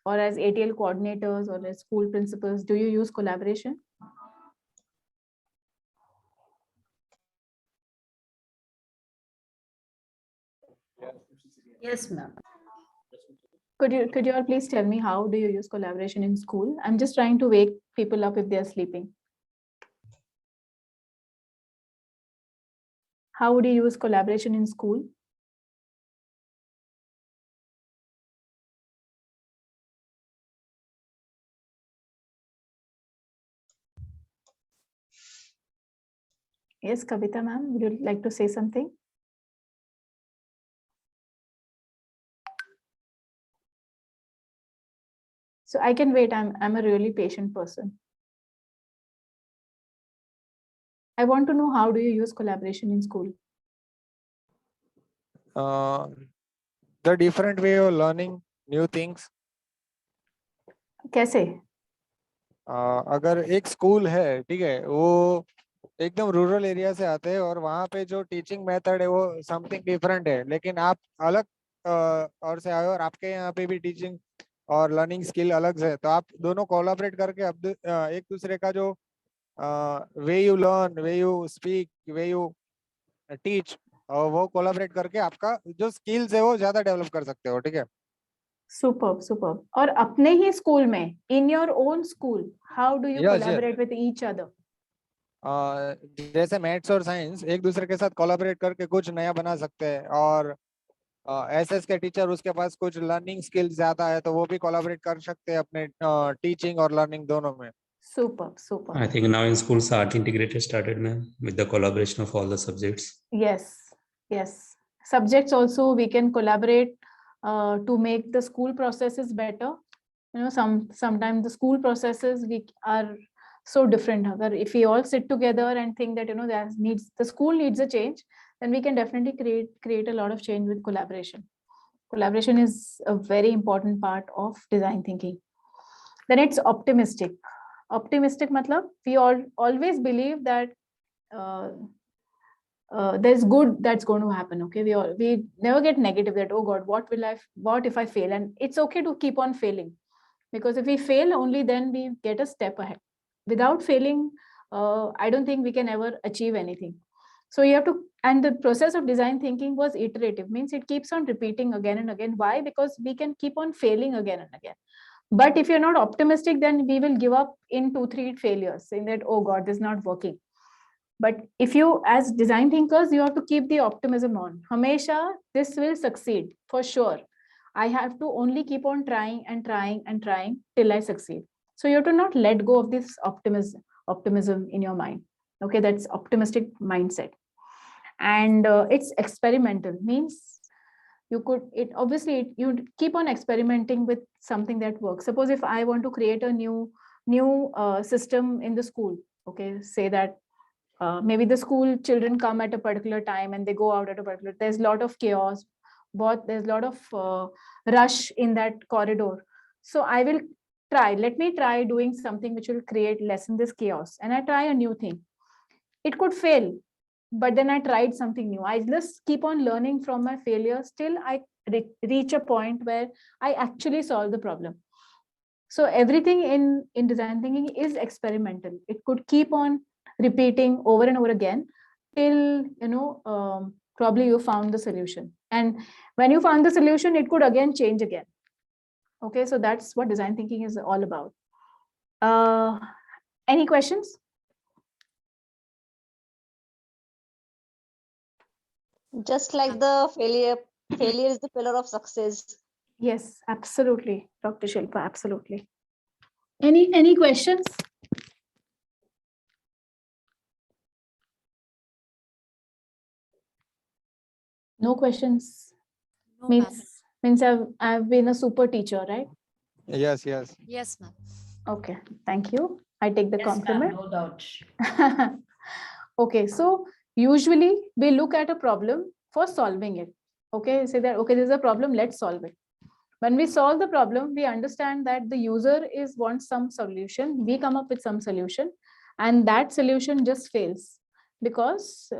Or as ATL coordinators or as school principals, do you use collaboration? Yes, ma'am. Could you all please tell me how do you use collaboration in school? I'm just trying to wake people up if they're sleeping. How would you use collaboration in school? Yes, Kavita ma'am, would you like to say something? So I can wait. I'm a really patient person. I want to know, how do you use collaboration in school? The different way of learning new things. कैसे? अगर एक school है, ठीक है, वो एकदम rural area से आते हैं और वहाँ पे जो टीचिंग मेथड है वो समथिंग डिफरेंट है, लेकिन आप अलग और से आए और आपके यहाँ पे भी टीचिंग और लर्निंग स्किल अलग है, तो आप दोनों कोलैबोरेट करके अब एक दूसरे का जो way you learn, way you speak, way you teach, वो कोलैबोरेट करके आपका जो स्किल्स है वो ज्यादा डेवलप कर सकते हो, ठीक है। Super super. और अपने ही स्कूल में, in your own school, how do you collaborate with each other? जैसे मैथ्स और साइंस एक दूसरे के साथ कोलैबोरेट करके कुछ नया बना सकते हैं, और एसएस के टीचर उसके पास कुछ लर्निंग स्किल्स ज्यादा है तो वो भी कोलैबोरेट कर सकते हैं अपने टीचिंग और लर्निंग दोनों में। Super, super. I think now in schools art integrated started, man, with the collaboration of all the subjects. Yes, yes. Subjects also we can collaborate to make the school processes better. You know, sometimes the school processes are so different. If we all sit together and think that, you know, the school needs a change, then we can definitely create a lot of change with collaboration. Collaboration is a very important part of design thinking. Then it's optimistic. Optimistic matlab, we always believe that there's good that's going to happen. Okay, we never get negative that, oh God, what if I fail? And it's okay to keep on failing, because if we fail, only then we get a step ahead. Without failing, I don't think we can ever achieve anything. So you have to, and the process of design thinking was iterative, means it keeps on repeating again and again. Why? Because we can keep on failing again and again. But if you're not optimistic, then we will give up in 2-3 failures, saying that, oh God, this is not working. But if you, as design thinkers, you have to keep the optimism on. Hamesha, this will succeed for sure. I have to only keep on trying and trying and trying till I succeed. So you have to not let go of this optimism in your mind. Okay, that's optimistic mindset. And it's experimental, means you keep on experimenting with something that works. Suppose if I want to create a new system in the school, okay, say that maybe the school children come at a particular time and they go out at a particular, there's a lot of chaos, but there's a lot of rush in that corridor. So let me try doing something which will lessen this chaos, and I try a new thing. It could fail, but then I tried something new. I just keep on learning from my failures till I reach a point where I actually solve the problem. So everything in design thinking is experimental. It could keep on repeating over and over again till, you know, probably you found the solution. And when you found the solution, it could again change again. Okay, so that's what design thinking is all about. Any questions? Just like the failure is the pillar of success. Yes, absolutely, Dr. Shilpa, absolutely. Any questions? No questions. No, ma'am. Means I've been a super teacher, right? Yes, yes. Yes, ma'am. Okay, thank you. I take the Yes, ma'am, compliment. no doubt. Okay, so usually we look at a problem for solving it. Okay, say that, okay, there's a problem, let's solve it. When we solve the problem, we understand that the user wants some solution. We come up with some solution, and that solution just fails because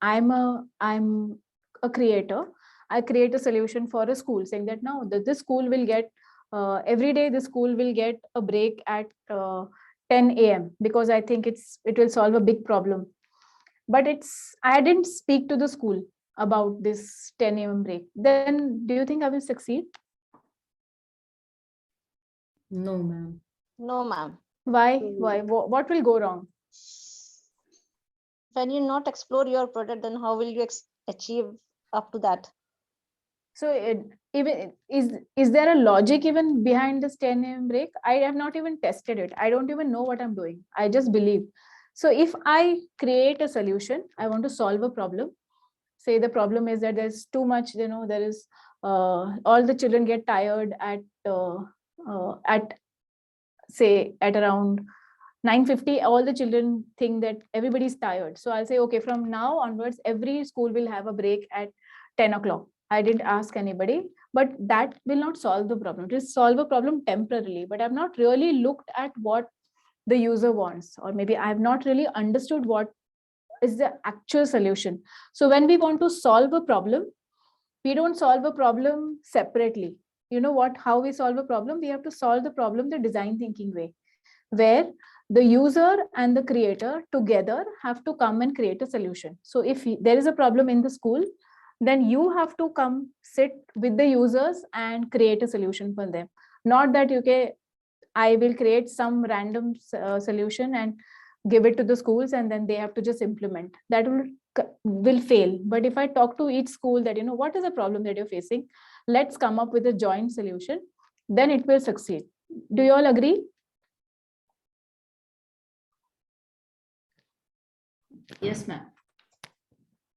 I'm a creator. I create a solution for a school saying that now this school will get every day the school will get a break at 10 a.m. because I think it will solve a big problem. But I didn't speak to the school about this 10 a.m. break. Then do you think I will succeed? No, ma'am. No, ma'am. Why? What will go wrong? When you not explore your product, then how will you achieve up to that? So even is there a logic even behind this 10 a.m. break? I have not even tested it. I don't even know what I'm doing. I just believe. So if I create a solution, I want to solve a problem. Say the problem is that there's too much, there is all the children get tired at say at around 9:50. All the children think that everybody's tired. So I'll say, okay, from now onwards, every school will have a break at 10 o'clock. I didn't ask anybody, but that will not solve the problem. It will solve a problem temporarily, but I've not really looked at what the user wants, or maybe I've not really understood what is the actual solution. So when we want to solve a problem, we don't solve a problem separately. You know what? How we solve a problem? We have to solve the problem the design thinking way, where the user and the creator together have to come and create a solution. So if there is a problem in the school, then you have to come sit with the users and create a solution for them. Not that I will create some random solution and give it to the schools and then they have to just implement. That will fail. But if I talk to each school that, what is the problem that you're facing? Let's come up with a joint solution, then it will succeed. Do you all agree? Yes, ma'am.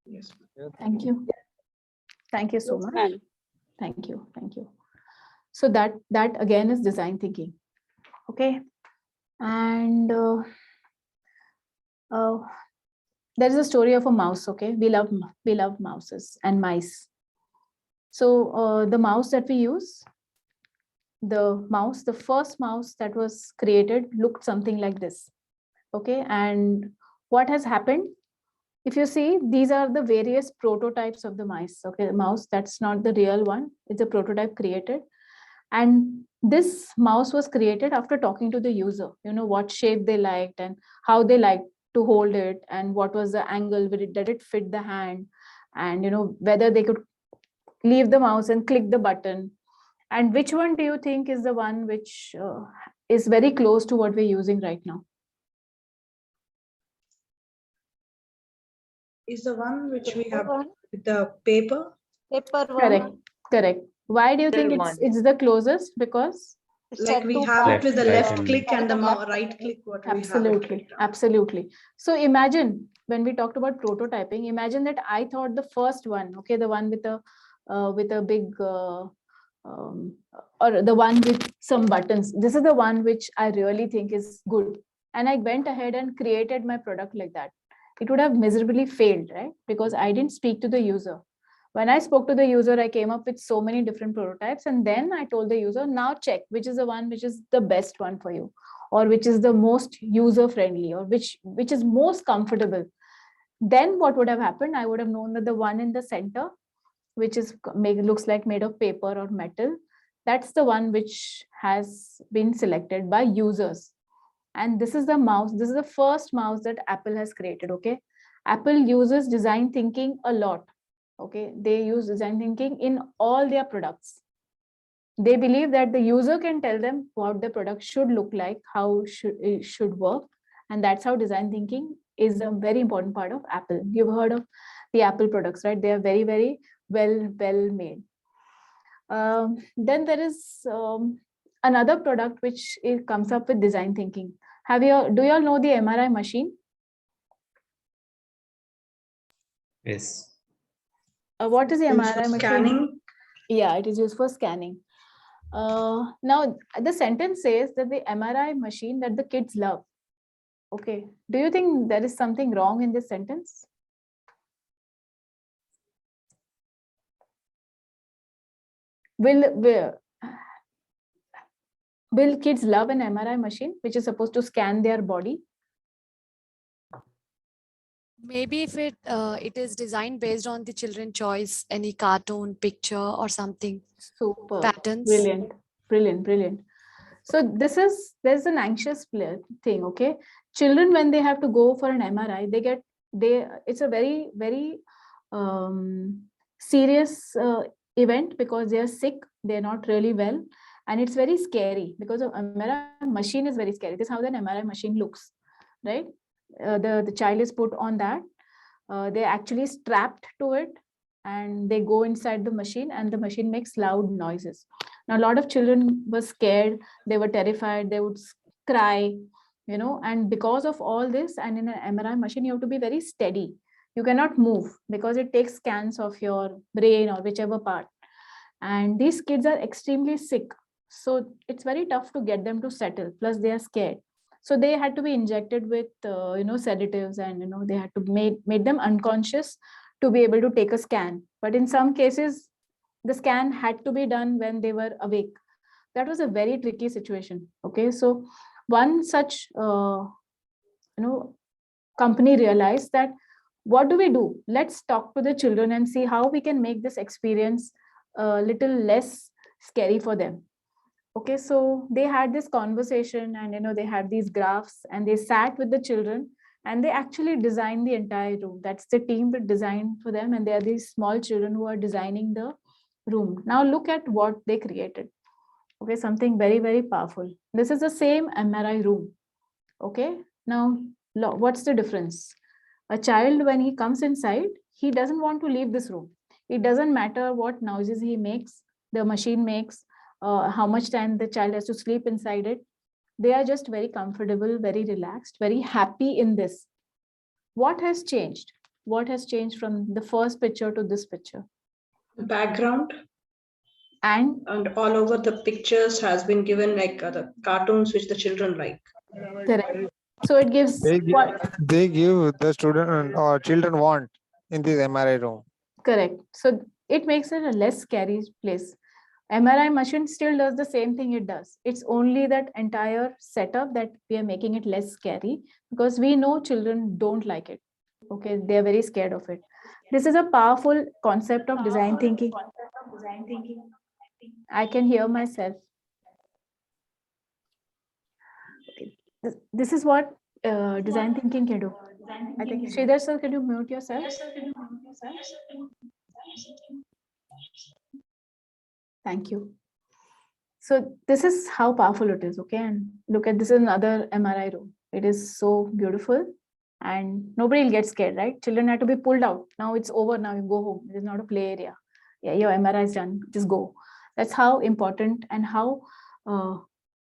Yes. Thank you. Thank you so Yes, much. ma'am. Thank you. Thank you. So that again is design thinking. Okay. And there is a story of a mouse. Okay. We love mouses and mice. So the mouse that we use, the first mouse that was created looked something like this. Okay. And what has happened? If you see, these are the various prototypes of the mice. Okay, the mouse, that's not the real one. It's a prototype created. And this mouse was created after talking to the user, what shape they liked and how they liked to hold it and what was the angle, did it fit the hand, and whether they could leave the mouse and click the button. And which one do you think is the one which is very close to what we're using right now? Is the one which we have One. with the paper? Paper one. Correct. Why do you think One. it's the closest? Because Like we have it with the left click and the right click. What we have it absolutely, right now. absolutely. So imagine when we talked about prototyping, imagine that I thought the first one, okay, the one with a big or the one with some buttons. This is the one which I really think is good, and I went ahead and created my product like that. It would have miserably failed, right? Because I didn't speak to the user. When I spoke to the user, I came up with so many different prototypes, and then I told the user, now check which is the one which is the best one for you, or which is the most user friendly, or which is most comfortable. Then what would have happened? I would have known that the one in the center, which is looks like made of paper or metal, that's the one which has been selected by users. And this is the mouse. This is the first mouse that Apple has created. Okay, Apple uses design thinking a lot. Okay, they use design thinking in all their products. They believe that the user can tell them what the product should look like, how it should work, and that's how design thinking is a very important part of Apple. You've heard of the Apple products, right? They are very, very well made. Then there is another product which comes up with design thinking. Do you all know the MRI machine? Yes. What is the Used for MRI machine? scanning? Yeah, it is used for scanning. Now the sentence says that the MRI machine that the kids love. Okay. Do you think there is something wrong in this sentence? Will kids love an MRI machine which is supposed to scan their body? Maybe if it is designed based on the children choice, any cartoon, picture or something. Super. Patterns. Brilliant. Brilliant. Brilliant. So there's an anxious thing. Okay. Children, when they have to go for an MRI, it's a very, very serious event because they are sick. They're not really well. And it's very scary because the MRI machine is very scary. This is how the MRI machine looks, right? The child is put on that. They're actually strapped to it and they go inside the machine and the machine makes loud noises. Now, a lot of children were scared. They were terrified. They would cry, and because of all this, and in an MRI machine, you have to be very steady. You cannot move because it takes scans of your brain or whichever part. And these kids are extremely sick. So it's very tough to get them to settle. Plus they are scared. So they had to be injected with, sedatives, and, they had to made them unconscious to be able to take a scan. But in some cases, the scan had to be done when they were awake. That was a very tricky situation. Okay. So one such, company realized that, what do we do? Let's talk to the children and see how we can make this experience a little less scary for them. Okay, so they had this conversation and they had these graphs and they sat with the children and they actually designed the entire room. That's the team that designed for them, and they are these small children who are designing the room. Now look at what they created. Okay, something very, very powerful. This is the same MRI room. Okay, now what's the difference? A child, when he comes inside, he doesn't want to leave this room. It doesn't matter what noises he makes, the machine makes, how much time the child has to sleep inside it. They are just very comfortable, very relaxed, very happy in this. What has changed? What has changed from the first picture to this picture? Background. And all over the pictures has been given like the cartoons which the children like. Correct. So it gives they give the student or children want in this MRI room. Correct. So it makes it a less scary place. MRI machine still does the same thing it does. It's only that entire setup that we are making it less scary because we know children don't like it. Okay, they're very scared of it. This is a powerful concept of design thinking. I can hear myself. Okay. This is what design thinking can do. I think, Sridhar sir, can you mute yourself? Thank you. So this is how powerful it is. Okay, and look at this is another MRI room. It is so beautiful, and nobody will get scared, right? Children have to be pulled out. Now it's over. Now you go home. It is not a play area. Yeah, your MRI is done. Just go. That's how important and how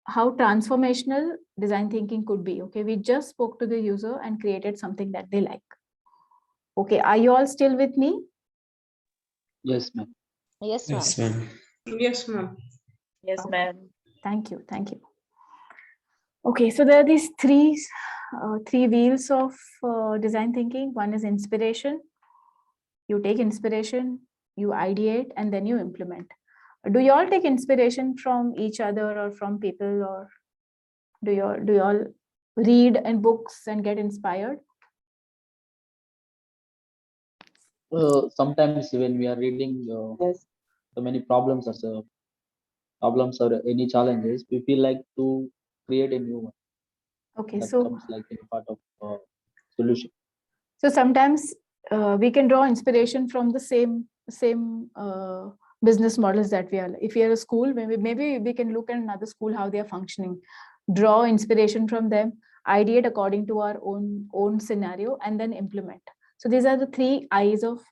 transformational design thinking could be. Okay, we just spoke to the user and created something that they like. Okay, are you all still with me? Yes, ma'am. Yes, ma'am. Yes, ma'am. Yes, ma'am. Yes, ma'am. Thank you. Thank you. Okay, so there are these three wheels of design thinking. One is inspiration. You take inspiration, you ideate, and then you implement. Do you all take inspiration from each other or from people, or do you all read in books and get inspired? Sometimes when we are reading so many problems or any challenges, we feel like to create a new one. Okay, that so comes like a part of solution. So sometimes we can draw inspiration from the same business models that we are. If we are a school, maybe we can look at another school, how they are functioning, draw inspiration from them, ideate according to our own scenario, and then implement. So these are the three I's of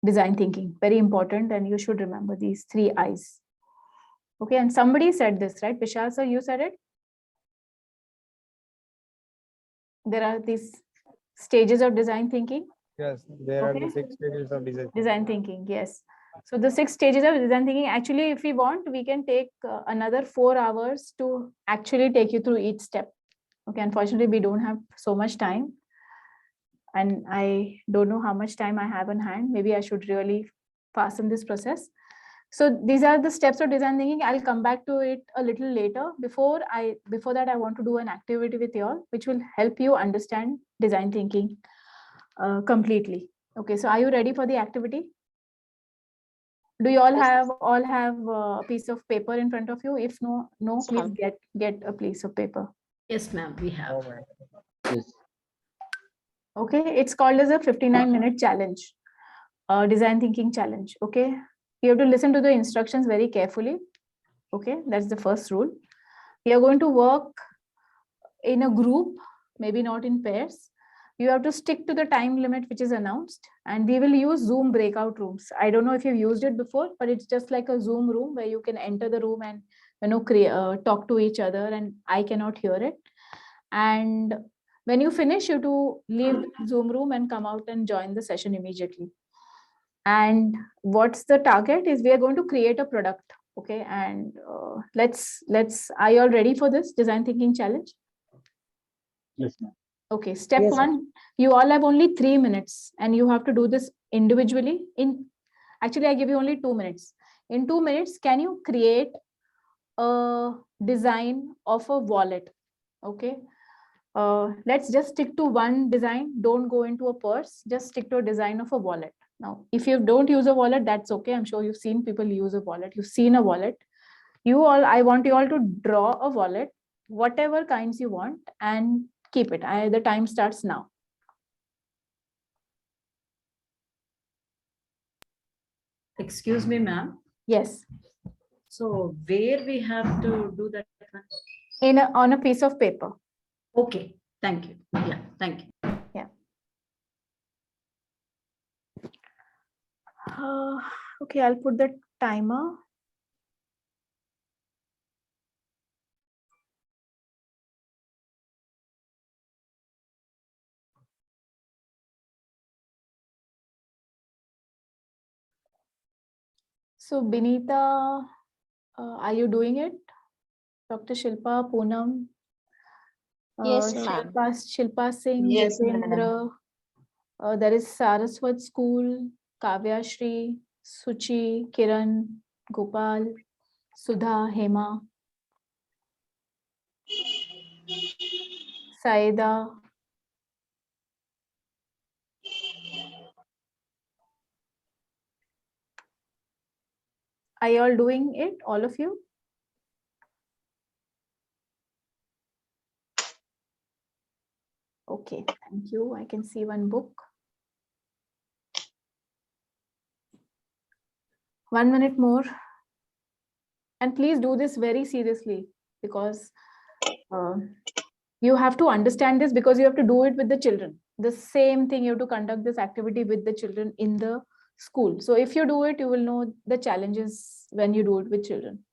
design thinking. Very important, and you should remember these three I's. Okay, and somebody said this, right? Vishal sir, you said it. There are these stages of design thinking. Yes, there are Okay. the 6 stages of design. Design thinking, yes. So the 6 stages of design thinking, actually, if we want, we can take another 4 hours to actually take you through each step. Okay, unfortunately, we don't have so much time. And I don't know how much time I have on hand. Maybe I should really fasten this process. So these are the steps of design thinking. I'll come back to it a little later. Before that, I want to do an activity with you all, which will help you understand design thinking completely. Okay, so are you ready for the activity? Do you all have a piece of paper in front of you? If no, please get a piece of paper. Yes, ma'am, we have. Yes. Okay, it's called as a 59-minute challenge, design thinking challenge. Okay, you have to listen to the instructions very carefully. Okay, that's the first rule. We are going to work in a group, maybe not in pairs. You have to stick to the time limit which is announced, and we will use Zoom breakout rooms. I don't know if you've used it before, but it's just like a Zoom room where you can enter the room and talk to each other, and I cannot hear it. And when you finish, you to leave the Zoom room and come out and join the session immediately. And what's the target is we are going to create a product. Okay, and let's are you all ready for this design thinking challenge? Yes, ma'am. Okay, step 1, you all have only 3 minutes and you have to do this individually. Actually, I give you only 2 minutes. In 2 minutes, can you create a design of a wallet? Okay, let's just stick to one design. Don't go into a purse, just stick to a design of a wallet. Now, if you don't use a wallet, that's okay. I'm sure you've seen people use a wallet. You've seen a wallet. I want you all to draw a wallet, whatever kinds you want, and keep it. The time starts now. Excuse me, ma'am. Yes. So where we have to do that one? On a piece of paper. Okay, thank you. Yeah, thank you. Yeah. Okay, I'll put the timer. So, Binita, are you doing it? Dr. Shilpa, Poonam, Yes, ma'am. Shilpa Singh, Yes, Jitendra, there is Saraswat School, Kavya Shri, Suchi, Kiran, Gopal, Sudha, Hema, Saida. Are you all doing it, all of you? Okay, thank you. I can see one book. 1 minute more. And please do this very seriously, because you have to understand this, because you have to do it with the children. The same thing, you have to conduct this activity with the children in the school. So if you do it, you will know the challenges when you do it with children.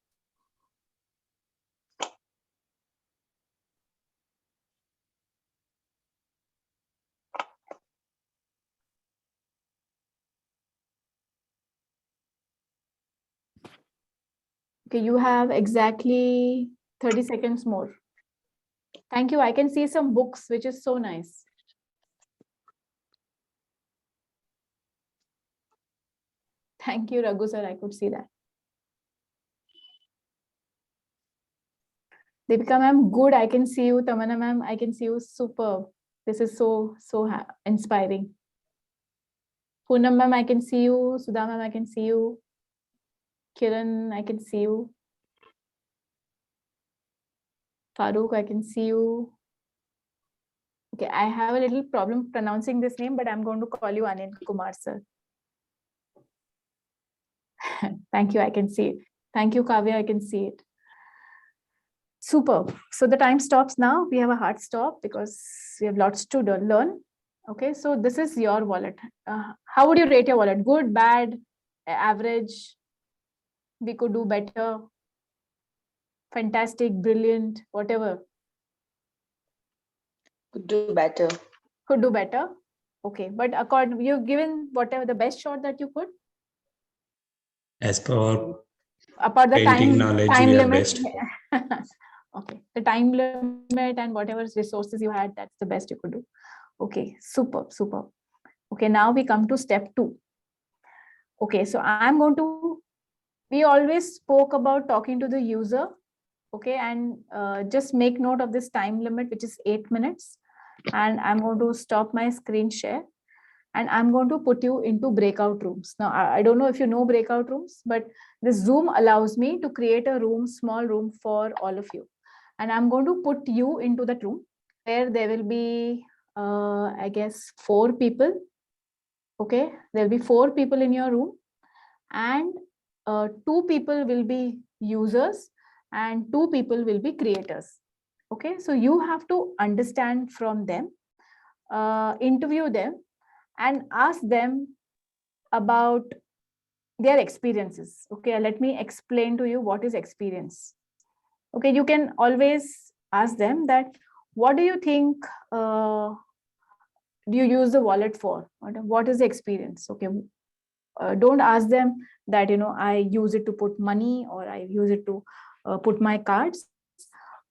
Okay, you have exactly 30 seconds more. Thank you. I can see some books, which is so nice. Thank you, Raghu sir. I could see that. Deepika ma'am, good. I can see you. Tamana ma'am, I can see you. Superb. This is so inspiring. Poonam ma'am, I can see you. Sudha ma'am, I can see you. Kiran, I can see you. Farooq, I can see you. Okay, I have a little problem pronouncing this name, but I'm going to call you Anil Kumar sir. Thank you, I can see it. Thank you, Kavya, I can see it. Superb. So the time stops now. We have a hard stop because we have lots to learn. Okay, so this is your wallet. How would you rate your wallet? Good, bad, average? We could do better. fantastic, brilliant, whatever? Could do better. Could do better. Okay, but according, you've given whatever the best shot that you could. As per Apart the painting time knowledge, we are limit. best. Okay, the time limit and whatever resources you had, that's the best you could do. Okay, super, super. Okay, now we come to step 2. Okay, so I'm going to, we always spoke about talking to the user. Okay, and just make note of this time limit, which is 8 minutes. And I'm going to stop my screen share. And I'm going to put you into breakout rooms. Now, I don't know if you know breakout rooms, but the Zoom allows me to create a room, small room for all of you. And I'm going to put you into that room where there will be, I guess, 4 people. Okay, there'll be 4 people in your room, and 2 people will be users and 2 people will be creators. Okay, so you have to understand from them, interview them, and ask them about their experiences. Okay, let me explain to you what is experience. Okay, you can always ask them that, what do you think do you use the wallet for? What is the experience? Okay, don't ask them that, I use it to put money or I use it to put my cards.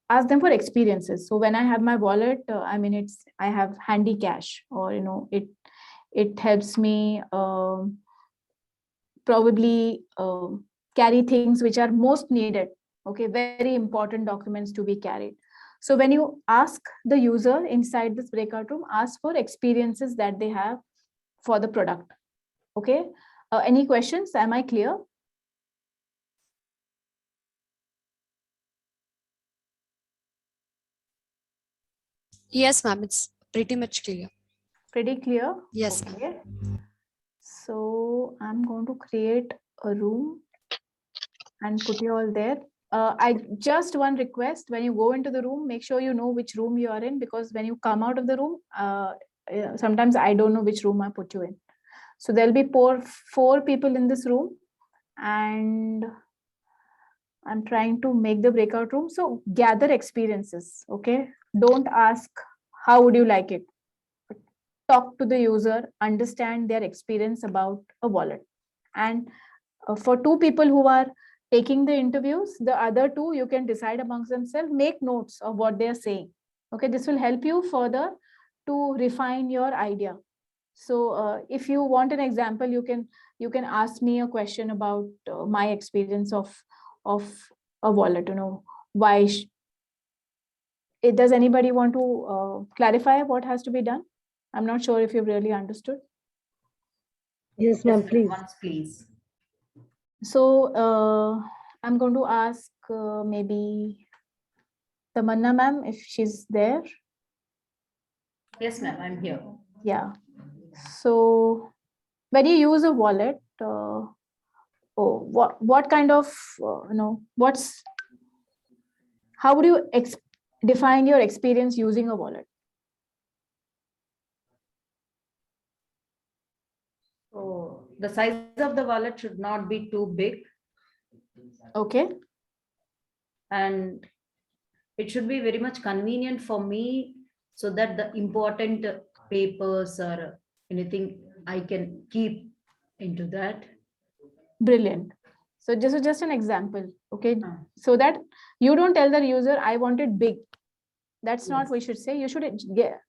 Ask them for experiences. So when I have my wallet, I have handy cash, or it helps me probably carry things which are most needed. Okay, very important documents to be carried. So when you ask the user inside this breakout room, ask for experiences that they have for the product. Okay, any questions? Am I clear? Yes, ma'am. It's pretty much clear. Pretty clear? Yes, okay. So I'm going to create a room and put you all there. I just one request: when you go into the room, make sure you know which room you are in, because when you come out of the room, sometimes I don't know which room I put you in. So there'll be 4 people in this room, and I'm trying to make the breakout room. So gather experiences. Okay, don't ask how would you like it. Talk to the user, understand their experience about a wallet. And for 2 people who are taking the interviews, the other 2, you can decide amongst themselves, make notes of what they are saying. Okay, this will help you further to refine your idea. So if you want an example, you can ask me a question about my experience of a wallet. Why does anybody want to clarify what has to be done? I'm not sure if you've really understood. Yes, ma'am, please. Once, please. So I'm going to ask maybe Tamanna ma'am if she's there. Yes, ma'am, I'm here. Yeah. So when you use a wallet, what kind of how would you define your experience using a wallet? So the size of the wallet should not be too big. Okay. And it should be very much convenient for me, so that the important papers or anything I can keep into that. Brilliant. So just an example. Okay. So that you don't tell the user, I want it big. That's not what we should say. You should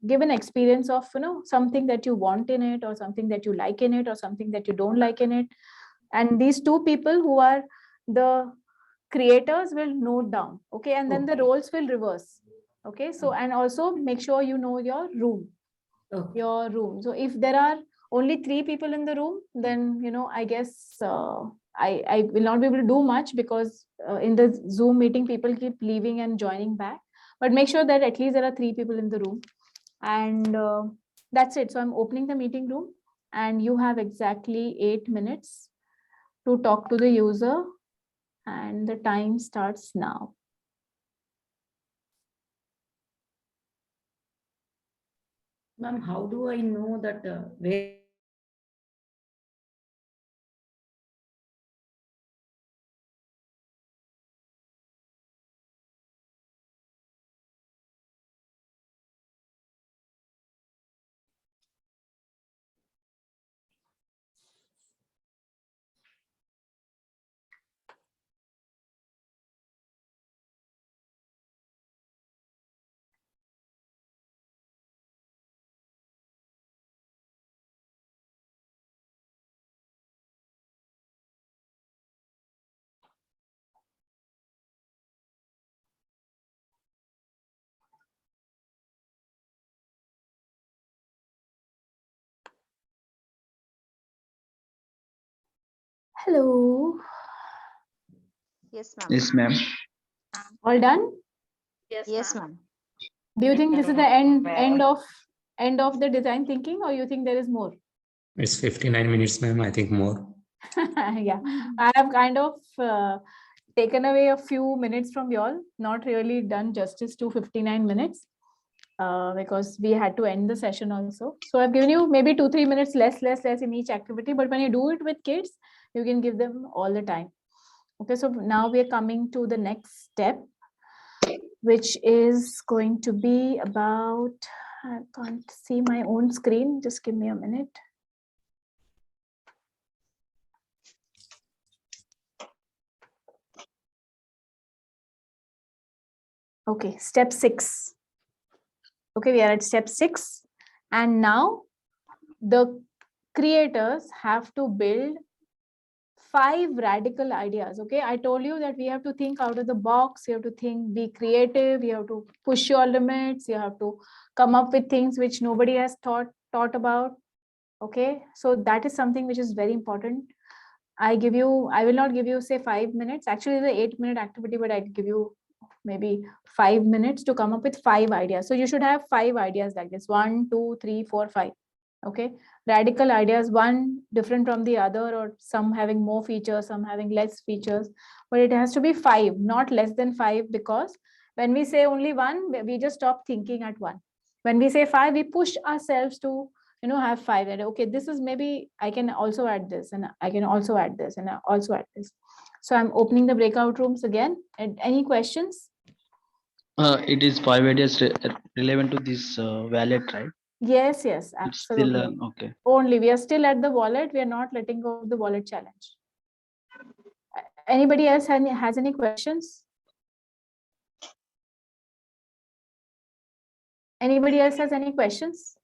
give an experience of something that you want in it, or something that you like in it, or something that you don't like in it. And these 2 people who are the creators will note down. Okay, and then the roles will reverse. Okay, so and also make sure you know your room. Your room. So if there are only 3 people in the room, then I guess I will not be able to do much, because in the Zoom meeting people keep leaving and joining back. But make sure that at least there are 3 people in the room, and that's it. So I'm opening the meeting room, and you have exactly 8 minutes to talk to the user, and the time starts now. Ma'am, how do I know that where Hello. Yes, ma'am. Yes, ma'am. All done? Yes, ma'am. Do you think this is the end of the design thinking, or you think there is more? It's 59 minutes, ma'am. I think more. Yeah, I have kind of taken away a few minutes from y'all, not really done justice to 59 minutes because we had to end the session also. So I've given you maybe 2-3 minutes less in each activity, but when you do it with kids, you can give them all the time. Okay, so now we are coming to the next step, which is going to be about, I can't see my own screen, just give me a minute. Okay, step 6. Okay, we are at step 6. And now the creators have to build 5 radical ideas. Okay, I told you that we have to think out of the box. You have to think, be creative. You have to push your limits. You have to come up with things which nobody has thought about. Okay, so that is something which is very important. I will not give you say 5 minutes. Actually, it's an 8-minute activity, but I give you maybe 5 minutes to come up with 5 ideas. So you should have 5 ideas like this: 1, 2, 3, 4, 5. Okay, radical ideas, one different from the other, or some having more features, some having less features, but it has to be 5, not less than 5, because when we say only 1, we just stop thinking at 1. When we say 5, we push ourselves to have 5, and okay, this is, maybe I can also add this, and I can also add this, and I also add this. So I'm opening the breakout rooms again. And any questions? It is 5 ideas relevant to this wallet, right? Yes, It's absolutely. still okay. Only we are still at the wallet. We are not letting go of the wallet challenge. Anybody else has any questions? Anybody else has any questions?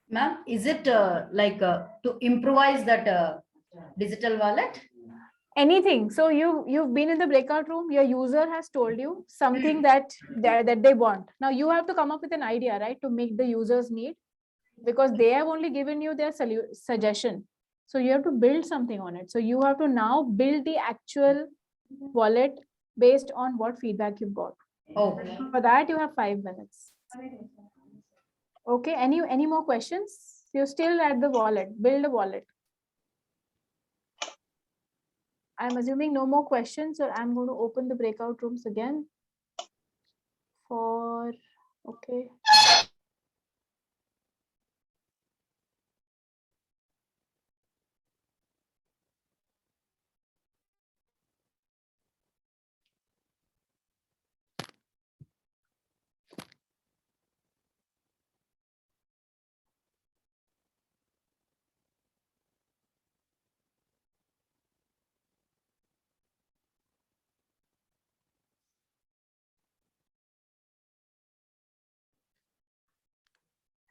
Ma'am, is it to improvise that digital wallet? Anything. So you've been in the breakout room. Your user has told you something that they want. Now you have to come up with an idea, right, to meet the user's need, because they have only given you their suggestion. So you have to build something on it. So you have to now build the actual wallet based on what feedback you've got. Okay. For that, you have 5 minutes. Okay, any more questions? You're still at the wallet. Build a wallet. I'm assuming no more questions, or I'm going to open the breakout rooms again for, okay.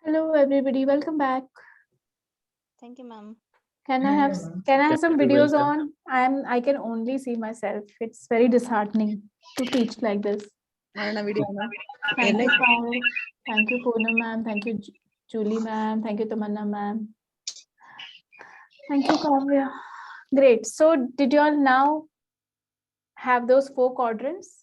Hello, everybody. Welcome back. Thank you, ma'am. Can I have some videos on? I can only see myself. It's very disheartening to teach like this. Thank you, Paul. Thank you, Poonam ma'am. Thank you, Julie ma'am. Thank you, Tamanna ma'am. Thank you, Kavya. Great. So did you all now have those 4 quadrants?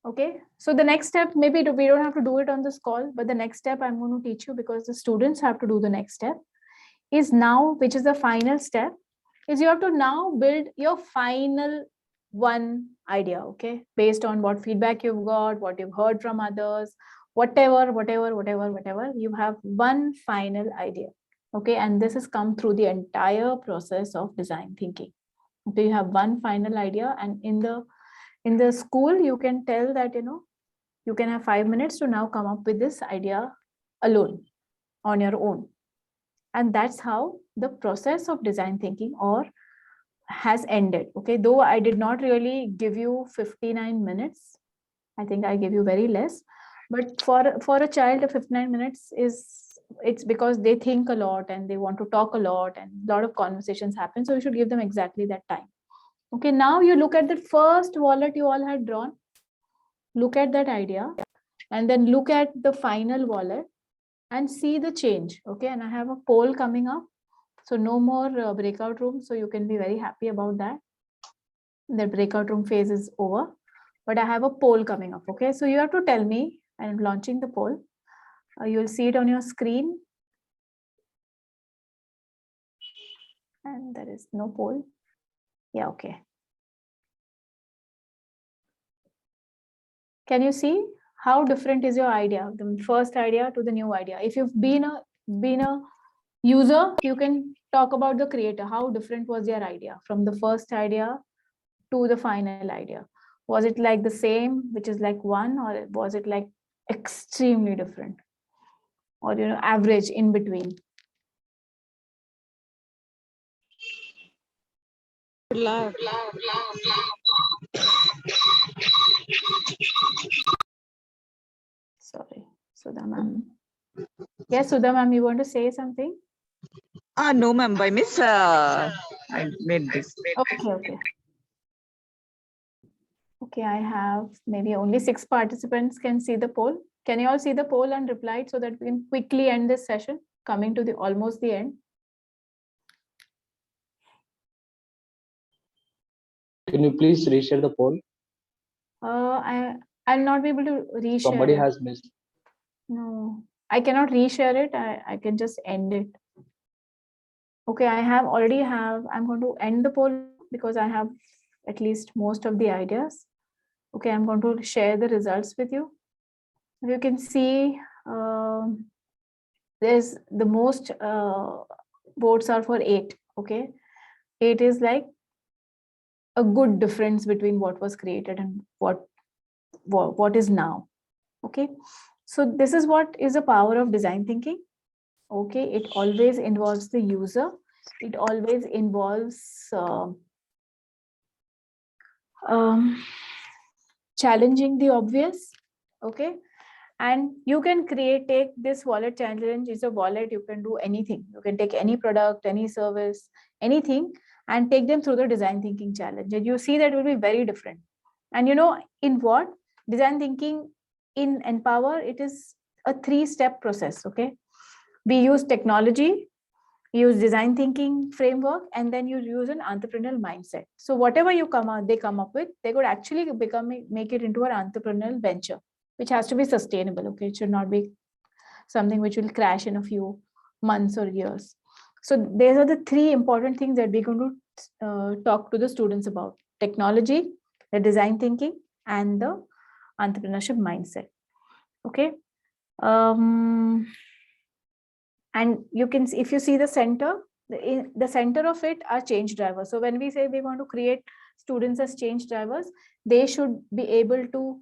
Okay. So the next step, maybe we don't have to do it on this call, but the next step I'm going to teach you, because the students have to do the next step, is now, which is the final step, is you have to now build your final one idea, okay, based on what feedback you've got, what you've heard from others, whatever, you have one final idea, okay, and this has come through the entire process of design thinking. Okay, you have one final idea, and in the school, you can tell that, you can have 5 minutes to now come up with this idea alone, on your own. And that's how the process of design thinking has ended. Okay, though I did not really give you 59 minutes. I think I gave you very less. But for a child, 59 minutes it's because they think a lot and they want to talk a lot, and a lot of conversations happen. So you should give them exactly that time. Okay, now you look at the first wallet you all had drawn. Look at that idea, and then look at the final wallet and see the change. Okay, and I have a poll coming up. So no more breakout room. So you can be very happy about that. The breakout room phase is over, but I have a poll coming up. Okay, so you have to tell me. I'm launching the poll. You'll see it on your screen. And there is no poll. Yeah, okay. Can you see how different is your idea, the first idea to the new idea? If you've been a user, you can talk about the creator. How different was your idea from the first idea to the final idea? Was it like the same, which is like one, or was it like extremely different, or average in between? Sorry, Sudha ma'am. Yes, Sudha ma'am, you want to say something? No, ma'am. By miss, I made this. Okay. Okay, I have maybe only 6 participants can see the poll. Can you all see the poll and reply it so that we can quickly end this session, coming to almost the end? Can you please reshare the poll? I'll not be able to reshare Somebody it. has missed. No, I cannot reshare it. I can just end it. Okay, I'm going to end the poll because I have at least most of the ideas. Okay, I'm going to share the results with you. You can see there's the most votes are for 8. Okay, 8 is like a good difference between what was created and what is now. Okay, so this is what is the power of design thinking. Okay, it always involves the user. It always involves challenging the obvious. Okay, and you can take this wallet challenge. Is a wallet, you can do anything. You can take any product, any service, anything, and take them through the design thinking challenge, and you see that it will be very different. And in what design thinking in Empower, it is a 3-step process. Okay, we use technology, use design thinking framework, and then you use an entrepreneurial mindset. So whatever they come up with, they could actually make it into an entrepreneurial venture, which has to be sustainable. Okay, it should not be something which will crash in a few months or years. So these are the 3 important things that we're going to talk to the students about: technology, the design thinking, and the entrepreneurship mindset. Okay. And you can see, if you see the center, the center of it are change drivers. So when we say we want to create students as change drivers, they should be able to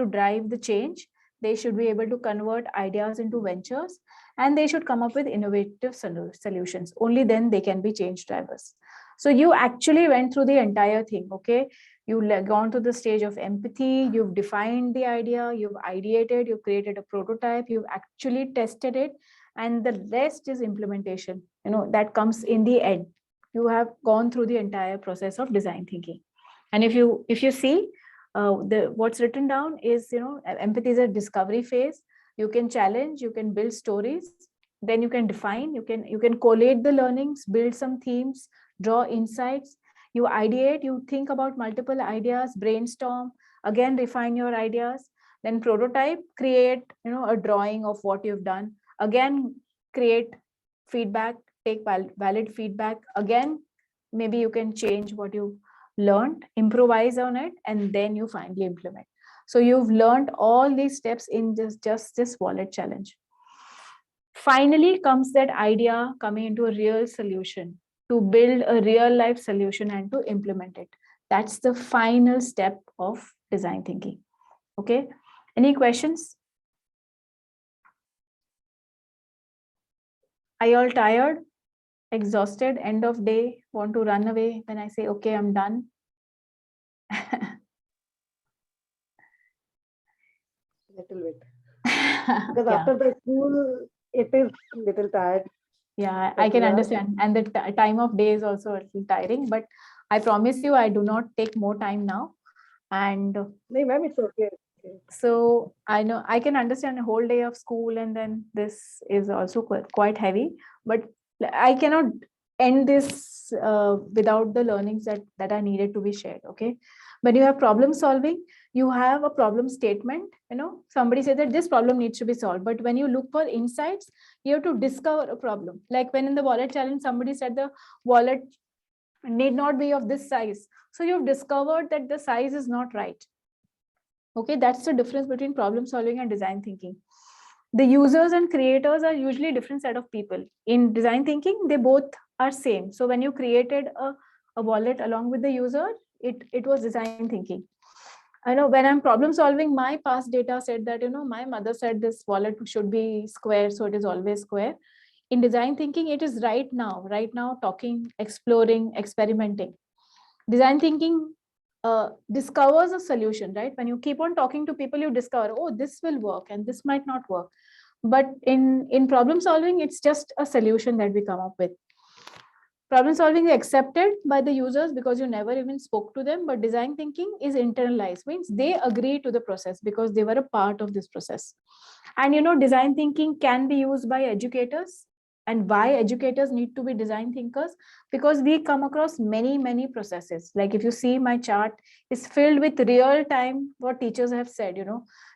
drive the change. They should be able to convert ideas into ventures, and they should come up with innovative solutions. Only then they can be change drivers. So you actually went through the entire thing. Okay, you've gone to the stage of empathy, you've defined the idea, you've ideated, you've created a prototype, you've actually tested it, and the rest is implementation. That comes in the end. You have gone through the entire process of design thinking. And if you see what's written down is, empathy is a discovery phase. You can challenge, you can build stories, then you can define, you can collate the learnings, build some themes, draw insights. You ideate, you think about multiple ideas, brainstorm, again refine your ideas, then prototype, create a drawing of what you've done, again create feedback, take valid feedback, again maybe you can change what you learned, improvise on it, and then you finally implement. So you've learned all these steps in just this wallet challenge. Finally comes that idea coming into a real solution, to build a real life solution and to implement it. That's the final step of design thinking. Okay, any questions? Are you all tired, exhausted, end of day, want to run away when I say, okay, I'm done? Little bit. Because after the school, it is little tired. Yeah, I can understand. And the time of day is also a little tiring, but I promise you, I do not take more time now. And no, ma'am, it's okay. So I know I can understand a whole day of school, and then this is also quite heavy. But I cannot end this without the learnings that are needed to be shared. Okay, when you have problem solving, you have a problem statement. Somebody said that this problem needs to be solved, but when you look for insights, you have to discover a problem. Like when in the wallet challenge, somebody said the wallet need not be of this size, so you've discovered that the size is not right. Okay, that's the difference between problem solving and design thinking. The users and creators are usually different set of people. In design thinking, they both are same. So when you created a wallet along with the user, it was design thinking. I know when I'm problem solving, my past data said that, my mother said this wallet should be square, so it is always square. In design thinking, it is right now, talking, exploring, experimenting. Design thinking discovers a solution, right? When you keep on talking to people, you discover, oh, this will work and this might not work. But in problem solving, it's just a solution that we come up with. Problem solving is accepted by the users because you never even spoke to them, but design thinking is internalized, means they agree to the process because they were a part of this process. And design thinking can be used by educators. And why educators need to be design thinkers? Because we come across many processes. Like if you see my chart is filled with real time what teachers have said,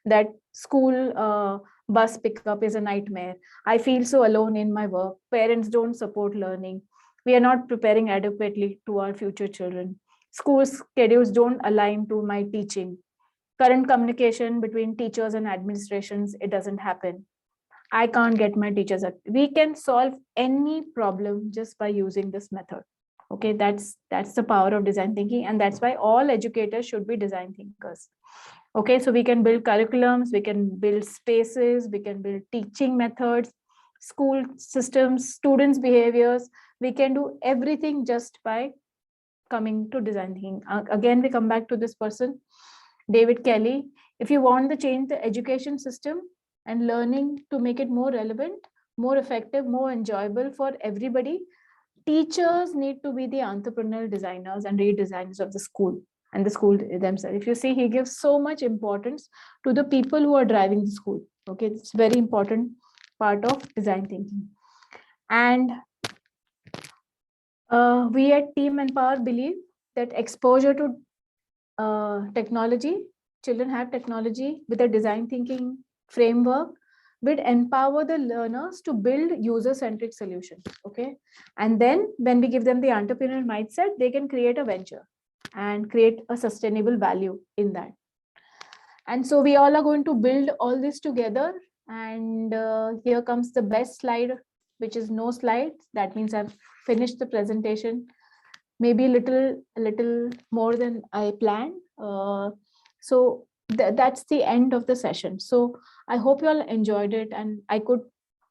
that school bus pickup is a nightmare. I feel so alone in my work. Parents don't support learning. We are not preparing adequately to our future children. School schedules don't align to my teaching. Current communication between teachers and administrations, it doesn't happen. I can't get my teachers. We can solve any problem just by using this method. Okay, that's the power of design thinking, and that's why all educators should be design thinkers. Okay, so we can build curriculums, we can build spaces, we can build teaching methods, school systems, students' behaviors. We can do everything just by coming to design thinking. Again, we come back to this person, David Kelly. If you want to change the education system and learning to make it more relevant, more effective, more enjoyable for everybody, teachers need to be the entrepreneurial designers and redesigners of the school and the school themselves. If you see, he gives so much importance to the people who are driving the school. Okay, it's very important part of design thinking. And we at Team Empower believe that exposure to technology, children have technology with a design thinking framework, would empower the learners to build user-centric solutions. Okay, and then when we give them the entrepreneurial mindset, they can create a venture and create a sustainable value in that. And so we all are going to build all this together. And here comes the best slide, which is no slides. That means I've finished the presentation, maybe a little more than I planned. So that's the end of the session. So I hope you all enjoyed it, and I could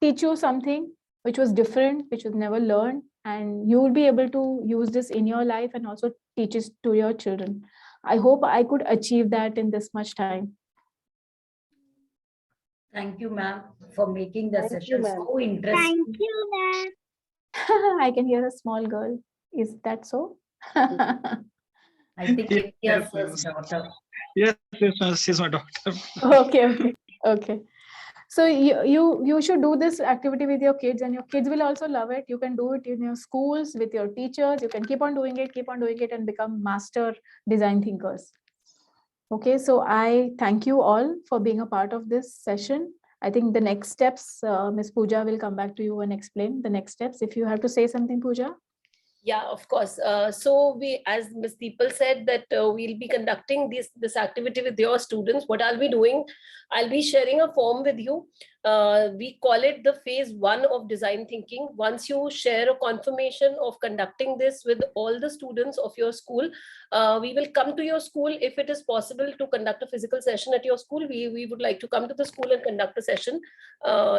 teach you something which was different, which was never learned, and you will be able to use this in your life and also teach it to your children. I hope I could achieve that in this much time. Thank you, ma'am, for making the Thank you, session ma'am. so interesting. Thank you, ma'am. I can hear a small girl. Is that so? I think it's your Yes, first daughter. yes, she's my daughter. Okay. So you should do this activity with your kids, and your kids will also love it. You can do it in your schools with your teachers. You can keep on doing it and become master design thinkers. Okay, so I thank you all for being a part of this session. I think the next steps, Ms. Pooja will come back to you and explain the next steps. If you have to say something, Pooja. Yeah, of course. So we, as Ms. Deepal said, that we'll be conducting this activity with your students. What I'll be doing, I'll be sharing a form with you. We call it the phase 1 of design thinking. Once you share a confirmation of conducting this with all the students of your school, we will come to your school. If it is possible to conduct a physical session at your school, we would like to come to the school and conduct a session.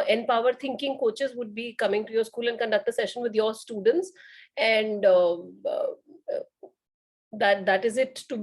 Empower Thinking coaches would be coming to your school and conduct a session with your students. And that is it to